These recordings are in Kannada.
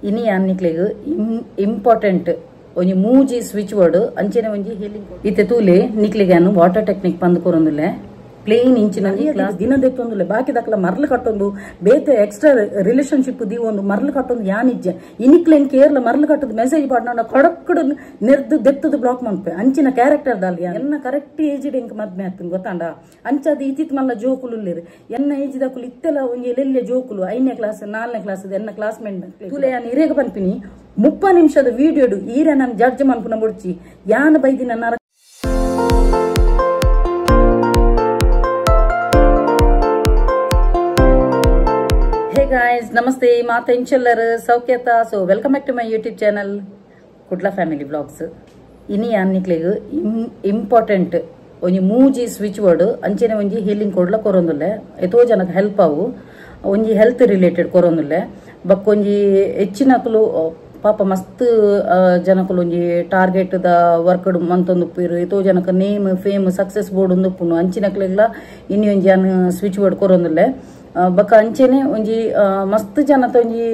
ini annikleg important onji ಮೂಜಿ ಸ್ವಿಚ್ ವರ್ಡ್ ಅಂಚೆನೆ ಒಂಜಿ ಹೀಲಿಂಗ್ ಇತ್ತೆ ತೂಲೆ ನಿಕ್ಲೆಗಾನು ವಾಟರ್ ಟೆಕ್ನಿಕ್ ಪಂದ್ ಕೊರೊಂದುಲೆ ಪ್ಲೇನ್ ಇಂಚಿನ ಕ್ಲಾಸ್ ದಿನ ದೆತ್ತೊಂದುಲೆ ಬಾಕಿ ದಕ್ಲ ಮರ್ಲು ಕಟ್ಟೊಂದು ಬೇತೆ ಎಕ್ಸ್ಟ್ರಾ ರಿಲೇಶನ್ಶಿಪ್ ದಿ ಒಂದು ಮರ್ಲು ಕಟ್ಟೊಂದು ಯಾನಿಜ್ಜೆ ಇನಿಕ್ಲೆನ್ ಕೇರ್ಲ ಮರ್ಲು ಕಟ್ಟದ ಮೆಸೇಜ್ ಪಾಡ್ನ ಕಡಕ್ಕಡ ನೆರ್ದು ದೆತ್ತದ ಬ್ಲಾಕ್ ಮನ್ಪೆ ಅಂಚಿನ ಕ್ಯಾರೆಕ್ಟರ್ ದಾಲಿ ಎನ್ನ ಕರೆಕ್ಟ್ ಏಜ್ ಎಂಕ್ ಮದ್ಮೆ ಆತನ್ ಗೊತ್ತಾಂಡ ಅಂಚದ ಇತಿತ್ ಮಲ್ಲ ಜೋಕುಲು ಎನ್ನ ಏಜ್ ದಕುಲು ಇತ್ತೆಲ ಒಂಜಿ ಎಲ್ಲೆಲ್ಲೆ ಜೋಕುಲು 5ನೇ ಕ್ಲಾಸ್ 4ನೇ ಕ್ಲಾಸ್ ಎನ್ನ ಕ್ಲಾಸ್ಮೇಟ್ ತೂಲೆ ಯಾನ್ ಇರೇಗ ಪನ್ಪಿನಿ 30 ನಿಮಿಷದ ವಿಡಿಯೋಡು ಈರ ನಾನು ಜಡ್ಜ್ ಮನ್ಪುನ ಮುಡ್ಚಿ ಯಾನ್ ಬೈದಿನ ನರ Hey guys, namaste, maata inchellaru saukhyata. So welcome back to my YouTube channel Kudla family vlogs. Ini annikleg important onji ಮೂಜಿ ಸ್ವಿಚ್ ವರ್ಡ್ ಅಂಚೆನೆ ಒಂಜಿ ಹೀಲಿಂಗ್ ಕೊಡ್ಲ ಕೊರೊಂದುಲ್ಲೆ ಎತೋ ಜನಕ್ಕೆ ಹೆಲ್ಪ್ ಆವು ಒಂಜಿ ಹೆಲ್ತ್ ರಿಲೇಟೆಡ್ ಕೊರೊಂದುಲ್ಲೆ ಬಕ್ಕೊಂಜಿ ಹೆಚ್ಚಿನಕಲು ಪಾಪ ಮಸ್ತ್ ಜನಕಲು ಒಂಜಿ ಟಾರ್ಗೆಟ್ ದ ವರ್ಕ್ ಮಂತೊಂದುಪ್ಪುರು ಎತೋ ಜನಕ ನೇಮ್ ಫೇಮ್ ಸಕ್ಸಸ್ ಬೋರ್ಡ್ ಉಂದುಪ್ಪುನು ಅಂಚಿನಕ್ಲೆಗ್ಲ ಇನ್ನಿ ಒಂಜಿ ಅನ್ ಸ್ವಿಚ್ ವರ್ಡ್ ಕೊರೊಂದುಲ್ಲೆ ಬಕ್ಕ ಅಂಚೆನೆ ಒಂಜಿ ಮಸ್ತ್ ಜನತ ಒಂಜಿ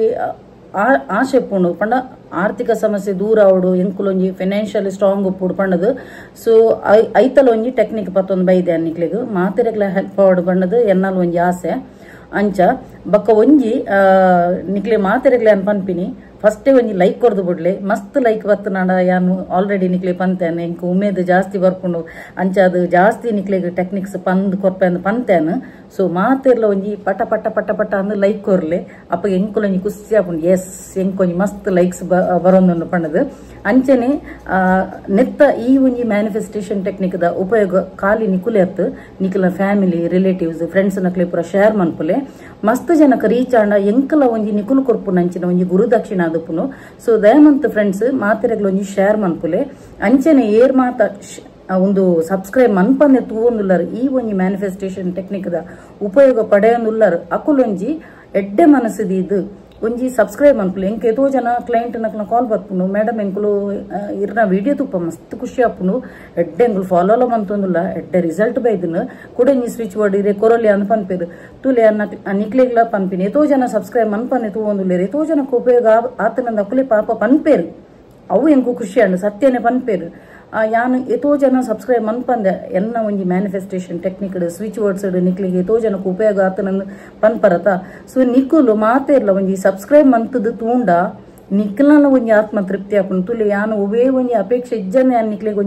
ಆಶೆ ಪುಂಡು ಪಂಡ ಆರ್ಥಿಕ ಸಮಸ್ಯೆ ದೂರ ಆವಡು ಎಂಕುಲು ಒಂಜಿ ಫೈನಾನ್ಷಿಯಲಿ ಸ್ಟ್ರಾಂಗ್ ಉಪ್ಪುಡು ಪಂಡದು ಸೊ ಐತಲ ಒಂಜಿ ಟೆಕ್ನಿಕ್ ಪತ್ತೊಂದು ಬೈದೆ ಅನ್ನಿಕ್ಲೆಗ್ ಮಾತೆರೆಗ್ಲ ಹೆಲ್ಪ್ ಆವಡು ಪಂಡದು ಎನ್ನಲ್ ಒಂಜಿ ಆಸೆ ಅಂಚ ಬಕ್ಕ ಒಂಜಿ ನಿಕ್ಲೆ ಮಾತೆರೆಗ್ಲೆ ಅನ್ ಪನ್ಪಿನಿ ಫಸ್ಟೇ ಒಂಜಿ ಲೈಕ್ ಕೊರ್ದು ಬಿಡ್ಲೆ ಮಸ್ತ್ ಲೈಕ್ ಬತ್ತು ನಾಡ ಯಾನು ಆಲ್ರೆಡಿ ನಿಕ್ಲೆ ಪಂತೇನೆ ಎಂಕ್ ಉಮೇದ್ ಜಾಸ್ತಿ ಬರ್ಪುಂಡು ಅಂಚ ಅದು ಜಾಸ್ತಿ ನಿಕ್ಲೆಗ್ ಟೆಕ್ನಿಕ್ಸ್ ಪಂದ್ ಕೊರ್ಪೆ ಅಂದ್ ಪಂತೇನು ಸೊ ಮಾತೆರ್ಲ ಒಂಜಿ ಪಟ ಪಟ ಪಟ ಪಟ ಅಂದ್ ಲೈಕ್ ಕೊರ್ಲೆ ಅಪ್ಪ ಎಂಕುಲ ಒಂಜಿ ಖುಷಿ ಆಪುಂಡು ಎಸ್ ಎಂಕೊಂಜಿ ಮಸ್ತ್ ಲೈಕ್ಸ್ ಬರೋಂದು ಪಂಡದು ಅಂಚನೆ ನೆತ್ತ ಈ ಒಂಜಿ ಮ್ಯಾನಿಫೆಸ್ಟೇಷನ್ ಟೆಕ್ನಿಕ್ ದ ಉಪಯೋಗ ಖಾಲಿ ನಿಕುಲೆತ್ ನಿಕುಲ ಫ್ಯಾಮಿಲಿ ರಿಲೇಟಿವ್ಸ್ ಫ್ರೆಂಡ್ಸ್ ನಕ್ಲೆ ಪೂರ ಶೇರ್ ಮನ್ಪುಲೆ ಮಸ್ತ್ ಜನಕ ರೀಚ್ ಆಂಡ ಎಂಕಲ ಒಂಜಿ ನಿಕುಲು ಕೊರ್ಪುನ ಅಂಚಿನ ಒಂಜಿ ಗುರುದಕ್ಷಿಣ ಆದುಪ್ಪುನು ಸೊ ದಯಮಂತ್ ಫ್ರೆಂಡ್ಸ್ ಮಾತೆರೆಗ್ಲ ಒಂಜಿ ಶೇರ್ ಮನ್ಪುಲೆ ಅಂಚನೆ ಏರ್ ಮಾತ ಒಂದು ಸಬ್ಸ್ಕ್ರೈಬ್ ಮನ್ಪಂದೆ ತೂವೊಂದುಲ್ಲರು ಈ ಒಂಜಿ ಮ್ಯಾನಿಫೆಸ್ಟೇಷನ್ ಟೆಕ್ನಿಕ್ ದ ಉಪಯೋಗ ಪಡೆಯೊಂದುಲ್ಲರು ಅಕುಲೊಂಜಿ ಎಡ್ಡೆ ಮನಸ್ಸಿದ ಇದು ಒಂಜಿ ಸಬ್ಸ್ಕ್ರೈಬ್ ಮನ್ಪುಲೆ ಎಂಕ್ ಎತೋ ಜನ ಕ್ಲೈಂಟ್ ನಕ್ನ ಕಾಲ್ ಬರ್ಪುಂಡು ಮೇಡಮ್ ಎಂಕುಲು ಇರ್ನ ವಿಡಿಯೋ ತುಪ್ಪ ಮಸ್ತ್ ಖುಷಿ ಆಪುಂಡು ಎಡ್ಡೆ ಎಂಕುಲು ಫಾಲೋಲ ಮಂತೊಂದುಲ್ಲ ಎಡ್ಡೆ ರಿಸಲ್ಟ್ ಬೈದನು ಕುಡಂಜಿ ಸ್ವಿಚ್ ವರ್ಡ್ ಇರೆ ಕೊರೊಲಿ ಅನ್ ಪನ್ಪೇರು ತುಲೆ ನಿಕ್ಲೆಗ್ಲ ಪನ್ಪಿನಿ ಎತೋ ಜನ ಸಬ್ಸ್ಕ್ರೈಬ್ ಮನ್ಪನ್ನೆ ತೂವೊಂದುಲ್ಲೇರು ಎತೋ ಜನಕ್ಕೆ ಉಪಯೋಗ ಆತನಂದ ಅಕುಲೆ ಪಾಪ ಪನ್ಪೇರು ಅವು ಎಂಕು ಖುಷಿ ಅಂಡು ಸತ್ಯನೆ ಪನ್ಪೇರು ಯಾನು ಎತೋ ಜನ ಸಬ್ಸ್ಕ್ರೈಬ್ ಮನ್ಪಂದೆ ಎನ್ನ ಒಂಜಿ ಮ್ಯಾನಿಫೆಸ್ಟೇಷನ್ ಟೆಕ್ನಿಕ್ ಸ್ವಿಚ್ ವರ್ಡ್ಸ್ ನಿಕ್ಲಿಗೆ ಎತೋ ಜನಕ್ಕೆ ಉಪಯೋಗ ಆತನಂದು ಪನ್ಪರತ ಸೊ ನಿಕುಲು ಮಾತೆರ್ಲ ಒಂಜಿ ಸಬ್ಸ್ಕ್ರೈಬ್ ಮಂತದ ತೂಂಡ ನಿಕ್ಲನ ಒಂಜಿ ಆತ್ಮ ತೃಪ್ತಿ ಆಪುಂಡು ತುಲೆ ಯಾನು ಒವೇ ಒಂಜಿ ಅಪೇಕ್ಷೆ ಇಜ್ಜನೆ ನಿಕ್ಲೆಗ್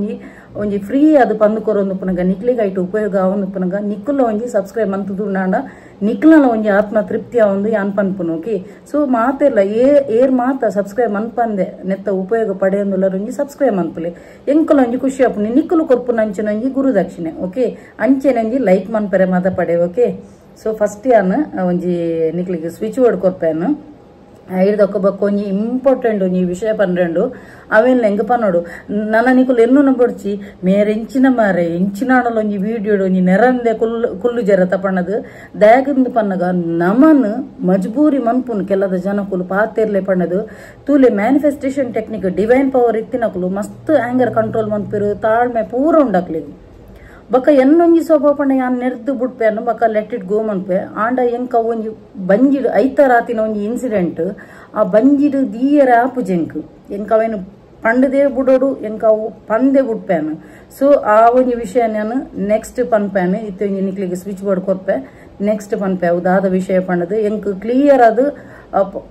ಒಂಜಿ ಫ್ರೀ ಅದು ಪಂದು ಕೊರೊಂದು ಪುನಗ ನಿಕ್ಲೆಗ್ ಐಟು ಉಪಯೋಗ ಆವೊಂದು ಪುನಗ ನಿಕುಲ ಒಂಜಿ ಸಬ್ಸ್ಕ್ರೈಬ್ ಮಂತದ ಉಂಡಾಂಡ ನಿಕ್ಲನ ಒಂಜಿ ಆತ್ಮ ತೃಪ್ತಿ ಆವೊಂದು ಯಾನ್ ಪನ್ಪುನು ಓಕೆ ಸೊ ಮಾತೆರ್ಲ ಏರ್ ಮಾತ ಸಬ್ಸ್ಕ್ರೈಬ್ ಮನ್ಪಂದೆ ನೆತ್ತ ಉಪಯೋಗ ಪಡೆಯೊಂದುಲ್ಲರು ಒಂಜಿ ಸಬ್ಸ್ಕ್ರೈಬ್ ಮನ್ಪುಲೆ ಎಂಕುಲ ಒಂಜಿ ಖುಷಿ ಆಪುಂಡು ನಿಕುಲು ಕೊರ್ಪುನ ಅಂಚೆನ ಒಂಜಿ ಗುರುದಕ್ಷಿಣೆ ಓಕೆ ಅಂಚೆನೆ ಒಂಜಿ ಲೈಕ್ ಮನ್ಪರೆ ಮಾತ ಪಡೆ ಓಕೆ ಸೊ ಫಸ್ಟ್ ಯಾನ್ ಒಂಜಿ ನಿಕ್ಲಿಗೆ ಸ್ವಿಚ್ ವರ್ಡ್ ಕೊರ್ಪೇನು ಐದೊಕ್ಕ ಬಕ್ಕ ಒಂಜಿ ಇಂಪಾರ್ಟೆಂಟ್ ಒಂಜಿ ವಿಷಯ ಪನ್ರೆಂಡು ಅವೆಲ್ಲ ಹೆಂಗ ಪನ್ನೋಡು ನನ್ನ ನಿಕುಲು ಎನ್ನು ಬಡ್ಚಿ ಮೇರೆ ಇಂಚಿನ ಮಾರೆ ಇಂಚಿನಾಡಲು ಒಂಜಿ ವಿಡಿಯೋಡು ಒಂಜಿ ನೆರಂದೆ ಕುಲ್ಲು ಜರ ತಪಣ್ಣದು ದ್ಯಾಗಿಂದು ಪನ್ನಗ ನಮನ್ ಮಜ್ಬೂರಿ ಮನ್ಪುನು ಕೆಲದ ಜನಕುಲು ಪಾತೆರ್ಲೆ ಪಣ್ಣದು ತೂಲೆ ಮ್ಯಾನಿಫೆಸ್ಟೇಷನ್ ಟೆಕ್ನಿಕ್ ಡಿವೈನ್ ಪವರ್ ಇತ್ತಿನಕುಲು ಮಸ್ತ್ ಆಂಗರ್ ಕಂಟ್ರೋಲ್ ಮನ್ಪಿರು ತಾಳ್ಮೆ ಪೂರ ಉಂಡಕ್ಲಿಗೆ ಬಕ್ಕ ಎನ್ನೊಂಜಿ ಸ್ವಭಾವ ಪಂಡ ಯಾನ್ ನೆರ್ದು ಬಿಡ್ಪೆ ಅನ್ನು ಬಕ್ಕ ಲೆಟ್ ಇಟ್ ಗೋ ಮನ್ಪೆ ಆಂಡ ಎಂಕ ಒಂಜಿ ಬಂಜಿಡು ಐತ ರಾತಿನ ಒಂಜಿ ಇನ್ಸಿಡೆಂಟ್ ಆ ಬಂಜಿಡು ದೀಯರ ಆಪು ಜೆಂಕ್ ಎಂಕ ಅವೇನು ಪಂಡದೇ ಬಿಡೋಡು ಎಂಕ ಅವು ಪಂದೆ ಬಿಡ್ಪೇನು ಸೊ ಆ ಒಂಜಿ ವಿಷಯ ನಾನು ನೆಕ್ಸ್ಟ್ ಪನ್ಪೇನು ಇತ್ತು ಒಂಜಿ ನಿಕ್ಲಿಗೆ ಸ್ವಿಚ್ ಬೋರ್ಡ್ ಕೊರ್ಪೆ ನೆಕ್ಸ್ಟ್ ಪನ್ಪೆ ಅದಾದ ವಿಷಯ ಪಂಡದು ಎಂಕ್ ಕ್ಲಿಯರ್ ಅದು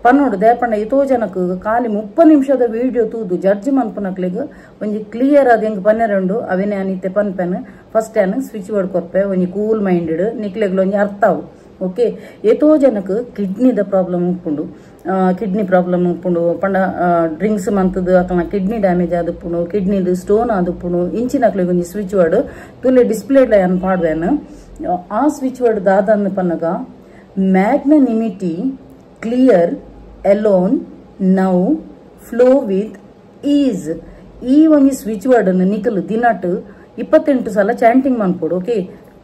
ಪನ್ನೋಡು ದೇಪಂಡ ಎತೋ ಜನಕ್ ಖಾಲಿ 30 ನಿಮಿಷದ ವಿಡಿಯೋ ತೂದು ಜಡ್ಜ್ ಮನ್ಪುನಕ್ಲೆಗ್ ಒಂಜಿ ಕ್ಲಿಯರ್ ಅದು ಹೆಂಗ್ ಪನ್ನೆರಡು ಅವೇನೆ ಅನಿತ್ತೆ ಪನ್ಪೆನ್ ಫಸ್ಟ್ ಏನ್ ಸ್ವಿಚ್ ವರ್ಡ್ ಕೊರ್ಪೆ ಒಂಜಿ ಕೂಲ್ ಮೈಂಡೆಡ್ ನಿಕ್ಲೆಗ್ಲ ಒಂಜಿ ಅರ್ಥವು ಓಕೆ ಎತೋ ಜನಕ್ ಕಿಡ್ನಿದ ಪ್ರಾಬ್ಲಮ್ ಉಪ್ಪುಂಡು ಕಿಡ್ನಿ ಪ್ರಾಬ್ಲಮ್ ಉಪ್ಪುಂಡು ಪಂಡ ಡ್ರಿಂಕ್ಸ್ ಮಂತದ್ದು ಅಥವಾ ಕಿಡ್ನಿ ಡ್ಯಾಮೇಜ್ ಆದುಪ್ಪುಂಡು ಕಿಡ್ನಿದು ಸ್ಟೋನ್ ಆದುಪ್ಪುಂಡು ಇಂಚಿನಕ್ಲೆಗ್ ಒಂಜಿ ಸ್ವಿಚ್ ವರ್ಡ್ ತುಲೆ ಡಿಸ್ಪ್ಲೇಡ್ಲ ಏನ್ ಪಾಡ್ವೇನು ಆ ಸ್ವಿಚ್ ವರ್ಡ್ ದಾದನ್ನು ಪನ್ನಗ magnanimity clear alone now flow with is ಈ ಒಂಜಿ ಸ್ವಿಚ್ ವರ್ಡ್ ಅನ್ನು ನಿಕಲು ದಿನಟ್ 28 ಸಲ ಚಾಂಟಿಂಗ್ ಮನ್ಪೋಡು ಓಕೆ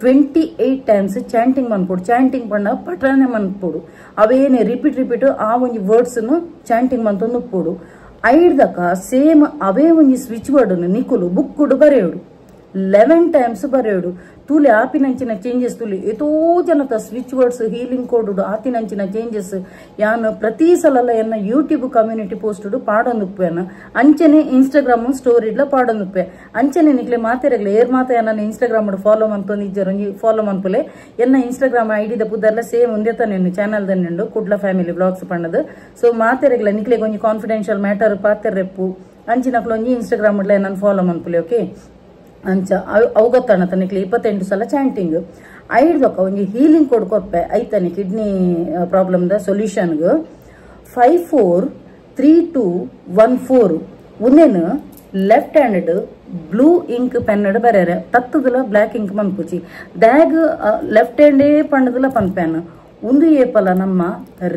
28 ಟೈಮ್ಸ್ ಚಾಂಟಿಂಗ್ ಮನ್ಪೋಡು ಚಾಂಟಿಂಗ್ ಪಂಡ ಪಠನೆ ಮನ್ಪೋಡು ಅವೇನೆ ರಿಪೀಟ್ ಆ ಒಂಜಿ ವರ್ಡ್ಸ್ ಚಾಂಟಿಂಗ್ ಮಂತೊಂದು ಉಪ್ಪೋಡು ಐಡ್ದಕ ಸೇಮ್ ಅವೇ ಒಂಜಿ ಸ್ವಿಚ್ ವರ್ಡ್ ನಿಕುಲು ಬುಕ್ಕುಡು ಬರೆಯೋಡು 11 times ಬರೆಯೋಡು ತೂಲೆ ಆಪಿನಂಚಿನ ಚೇಂಜಸ್ ತುಲಿ ಎತೋ ಜನತ ಸ್ವಿಚ್ ವರ್ಡ್ಸ್ ಹೀಲಿಂಗ್ ಕೋಡು ಆತಿನಂಚಿನ ಚೇಂಜಸ್ ಯಾನು ಪ್ರತಿ ಸಲ ಎನ್ನ ಯೂಟ್ಯೂಬ್ ಕಮ್ಯುನಿಟಿ ಪೋಸ್ಟ್ ಪಾಡೊಂದುಪ್ಪೇನ ಅಂಚನೆ ಇನ್ಸ್ಟಾಗ್ರಾಮ್ ಸ್ಟೋರಿಡ್ಲ ಪಾಡೊಂದುಪ್ಪೆ ಅಂಚನೆ ನಿಕ್ಲೆ ಮಾತೆರಗ್ಲೆ ಏರ್ ಮಾತ ನನ್ನ ಇನ್ಸ್ಟಾಗ್ರಾಮ್ ಫಾಲೋ ಮನ್ಪೊಂದು ಇಜ್ಜರು ಫಾಲೋ ಮನ್ಪುಲೆ ಎನ್ನ ಇನ್ಸ್ಟಾಗ್ರಾಮ್ ಐಡಿ ದ ಪುದರ್ಲ ಸೇಮ್ ಒಂದೇ ತಾನೆ ಚಾನಲ್ ದನ್ನುಂಡು ಕುಡ್ಲ ಫ್ಯಾಮಿಲಿ ಬ್ಲಾಗ್ಸ್ ಪಣ್ಣದು ಸೊ ಮಾತೆರಗ್ಲೆ ನಿಕ್ಲೆ ಕೊಂಚ ಕಾನ್ಫಿಡೆನ್ಷಿಯಲ್ ಮ್ಯಾಟರ್ ಪಾತೆರ್ರೆಪ್ಪು ಅಂಚಿನಕ್ಲು ಒಂಜಿ ಇನ್ಸ್ಟಾಗ್ರಾಮ್ ನಾನು ಫಾಲೋ ಮನ್ಪುಲೆ ಓಕೆ ಅಂಚ ಅವು ಗೊತ್ತಾಣತ ನಿಕ್ಲಿ 28 ಸಲ ಚಾಂಟಿಂಗ್ ಐಡ್ದೊಕ್ಕ ಒಂಜಿ ಹೀಲಿಂಗ್ ಕೋಡ್ ಕೊಪ್ಪೆ ಐತಾನೆ ಕಿಡ್ನಿ ಪ್ರಾಬ್ಲಮ್ ದ ಸೊಲ್ಯೂಷನ್ಗೆ 543214 ಒಂದೇನು ಲೆಫ್ಟ್ ಹ್ಯಾಂಡ್ ಬ್ಲೂ ಇಂಕ್ ಪೆನ್ನಡ್ ಬರೆಯರೆ ತತ್ತದಲ ಬ್ಲಾಕ್ ಇಂಕ್ ಮನ್ಪುಚಿ ದ್ಯಾಗ್ ಲೆಫ್ಟ್ ಹ್ಯಾಂಡೇ ಪಂಡದಲ ಪನ್ಪೆನ್ ಒಂದು ಏಪಲ ನಮ್ಮ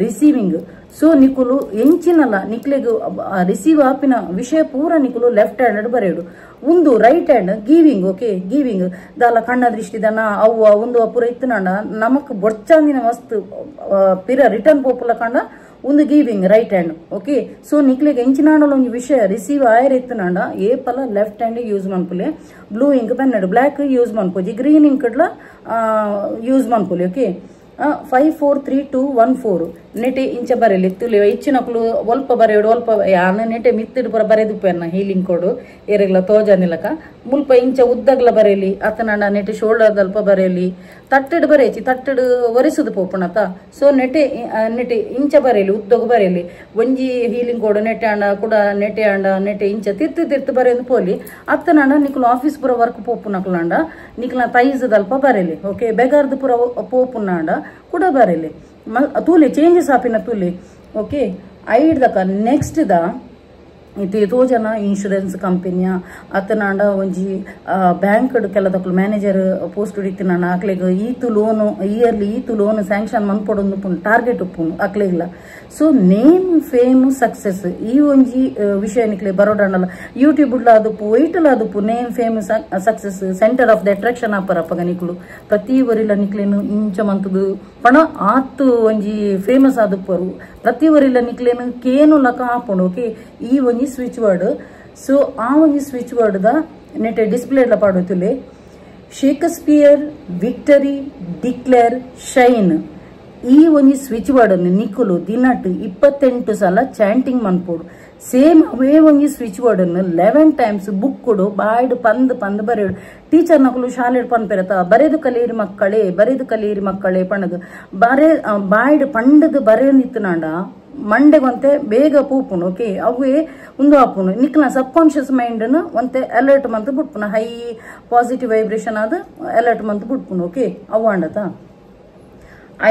ರಿಸೀವಿಂಗ್ ಸೊ ನಿಕುಲು ಎಂಚಿನಲ್ಲ ನಿಕ್ಲೆಗ್ ರಿಸೀವ್ ಆಪಿನ ವಿಷಯ ಪೂರ ನಿಕುಲು ಲೆಫ್ಟ್ ಹ್ಯಾಂಡ್ ಬರೆಯೋಡು ಒಂದು right hand giving okay giving ದಾಲ ಕಣ್ಣ ದೃಷ್ಟಿ ದನ ಅವ್ವ ಒಂದು ಪೂರ ಇತ್ತನಂಡ ನಮಕ್ ಬೊಚ್ಚಾಂದಿನ ಮಸ್ತ್ ಪಿರ ರಿಟರ್ನ್ ಪೋಪುಲ ಕಂಡ ಒಂದು giving right hand okay so ನಿಕ್ಲೆಗ್ ಎಂಚಿನಾಂಡಲ ಒಂದು ವಿಷಯ ರಿಸೀವ್ ಆಯರ್ ಇತ್ತನಂಡ ಏಪಲ ಲೆಫ್ಟ್ ಹ್ಯಾಂಡ್ ಯೂಸ್ ಮನ್ಪುಲೆ ಬ್ಲೂ ಇಂಕ್ ಪೆನ್ನಡ್ ಬ್ಲಾಕ್ ಯೂಸ್ ಮನ್ಪೋಜಿ ಗ್ರೀನ್ ಇಂಕ್ ಯೂಸ್ ಮನ್ಪುಲೆ ಓಕೆ 543214 ನೆಟೆ ಇಂಚ ಬರೆಯಲಿ ತುಲಿ ಇಚ್ಚಿನಕ್ಲು ಒಲ್ಪ ಬರೆಯೋಡು ಒಲ್ಪ ಯಾನ ನೆಟೆ ಮಿತ್ತಿಡು ಪುರ ಬರೆದುಪ್ಪೆನ್ನ ಹೀಲಿಂಗ್ ಕೋಡು ಏರೆಗ್ಲ ತೋಜನಿಲಕ ಮುಲ್ಪ ಇಂಚ ಉದ್ದಗ್ಲ ಬರೆಯಲಿ ಅತನಂಡ ನೆಟೆ ಶೋಲ್ಡರ್ ದಲ್ಪ ಬರೆಯಲಿ ತಟ್ಟೆಡು ಬರೆಯಚಿ ತಟ್ಟೆಡು ಒರೆಸುದು ಪೋಪುಣತ ಸೊ ನೆಟೆ ಇಂಚ ಬರೆಯಲಿ ಉದ್ದಗು ಬರೆಯಲಿ ಒಂಜಿ ಹೀಲಿಂಗ್ ಕೋಡು ನೆಟೆ ಅಂಡ ಕೂಡ ನೆಟೆ ಅಂಡ ನೆಟೆ ಇಂಚ ತಿರ್ತು ಬರೆಯದು ಪೋಲಿ ಅತ್ತನಂಡ ನಿಕ್ಲು ಆಫೀಸ್ ಪುರ ವರ್ಕ್ ಪೋಪುನಕ್ಲಂಡ ನಿಕ್ಲ ತೈಜ್ ದಲ್ಪ ಬರೆಯಲಿ ಓಕೆ ಬೆಗಾರ್ದು ಪುರ ಪೋಪುನಾಂಡ ಕೂಡ ಬರೆಯಲಿ ತೂಲೆ ಚೇಂಜಸ್ ಆಪಿನ ತೂಲೆ ಓಕೆ ಐಡ್ದಕ ನೆಕ್ಸ್ಟ್ ದ ಇದು ಎಷ್ಟೋ ಜನ ಇನ್ಶೂರೆನ್ಸ್ ಕಂಪನಿಯ ಅತ್ತನಾಂಡ ಒಂಜಿ ಬ್ಯಾಂಕ್ ಕೆಲದಕ್ಲು ಮ್ಯಾನೇಜರ್ ಪೋಸ್ಟ್ ಹಿಡಿತಿನಾಂಡ ಅಕ್ಲೆಗ್ ಈತು ಲೋನು ಇಯರ್ಲಿ ಈತು ಲೋನ್ ಸ್ಯಾಂಕ್ಷನ್ ಮನ್ಪೊಡೊಂದು ಉಪ್ಪುಂಡು ಟಾರ್ಗೆಟ್ ಉಪ್ಪುಂಡು ಅಕ್ಲೆಗ್ಲ ಸೊ ನೇಮ್ ಫೇಮ್ ಸಕ್ಸೆಸ್ ಈ ಒಂಜಿ ವಿಷಯ ನಿಕ್ಲೆ ಬರೋಡಂಡಲ್ಲ ಯೂಟ್ಯೂಬ್ ಅದುಪ್ಪು ವೈಟಲ್ ಅದುಪ್ಪು name fame success centre of the attraction ಆಪರಪ್ಪಗ ನಿಕ್ಲು ಪ್ರತಿ ಒರಿಲ ನಿಕ್ಲೇನು ಇಂಚ ಮಂತದು ಪಣ ಆತು ಒಂಜಿ ಫೇಮಸ್ ಆದುಪ್ಪರು ಪ್ರತಿ ಒರಿಲ ನಿಕ್ಲೇನು ಕೇನು ಲಕ ಆಪುಂಡು ಓಕೆ ಈ ಒಂಜಿ ಸ್ವಿಚ್ ವರ್ಡ್ ಸೊ ಆ ಒಂಜಿ ಸ್ವಿಚ್ ವರ್ಡ್ ದ ನೆಟ್ ಡಿಸ್ಪ್ಲೇ ಪಾಡುತ್ತಲೆ ಶೇಕ್ಸ್ಪಿಯರ್ ವಿಕ್ಟರಿ ಡಿಕ್ಲೇರ್ ಶೈನ್ ಈ ಒಂಜಿ ಸ್ವಿಚ್ ವರ್ಡ್ ಅನ್ನು ನಿಕ್ಕುಲು ದಿನಟ್ 28 ಸಲ ಚಾಂಟಿಂಗ್ ಮನ್ಪೋಡು ಸೇಮ್ ಅವೇ ಒಂಜಿ ಸ್ವಿಚ್ ವರ್ಡ್ ಅನ್ನು 11 ಟೈಮ್ಸ್ ಬುಕ್ ಕೊಡು ಬಾಯ್ಡು ಪಂದ್ ಬರೆಯೋಡು ಟೀಚರ್ ನಕಲು ಶಾಲೆ ಪನ್ಪೆರತ ಬರೆದು ಕಲಿಯಿರಿ ಮಕ್ಕಳೇ ಪಣದು ಬಾಯ್ಡು ಪಂಡದು ಬರೆಯೋನಿತ್ತು ನಾಂಡ ಮಂಡೆಗೊಂತೆ ಬೇಗ ಪೂಪುನು ಓಕೆ ಅವೇ ಒಂದು ಆಪುನು ನಿಕ್ಲ ಸಬ್ ಕಾನ್ಶಿಯಸ್ ಮೈಂಡ್ ಒಂತೆ ಅಲರ್ಟ್ ಮಂತ್ ಬಿಟ್ಪುನ ಹೈ ಪಾಸಿಟಿವ್ ವೈಬ್ರೇಷನ್ ಆದ ಅಲರ್ಟ್ ಮಂತ್ ಬಿಟ್ಪುನು ಓಕೆ ಅವು ಅಂಡತ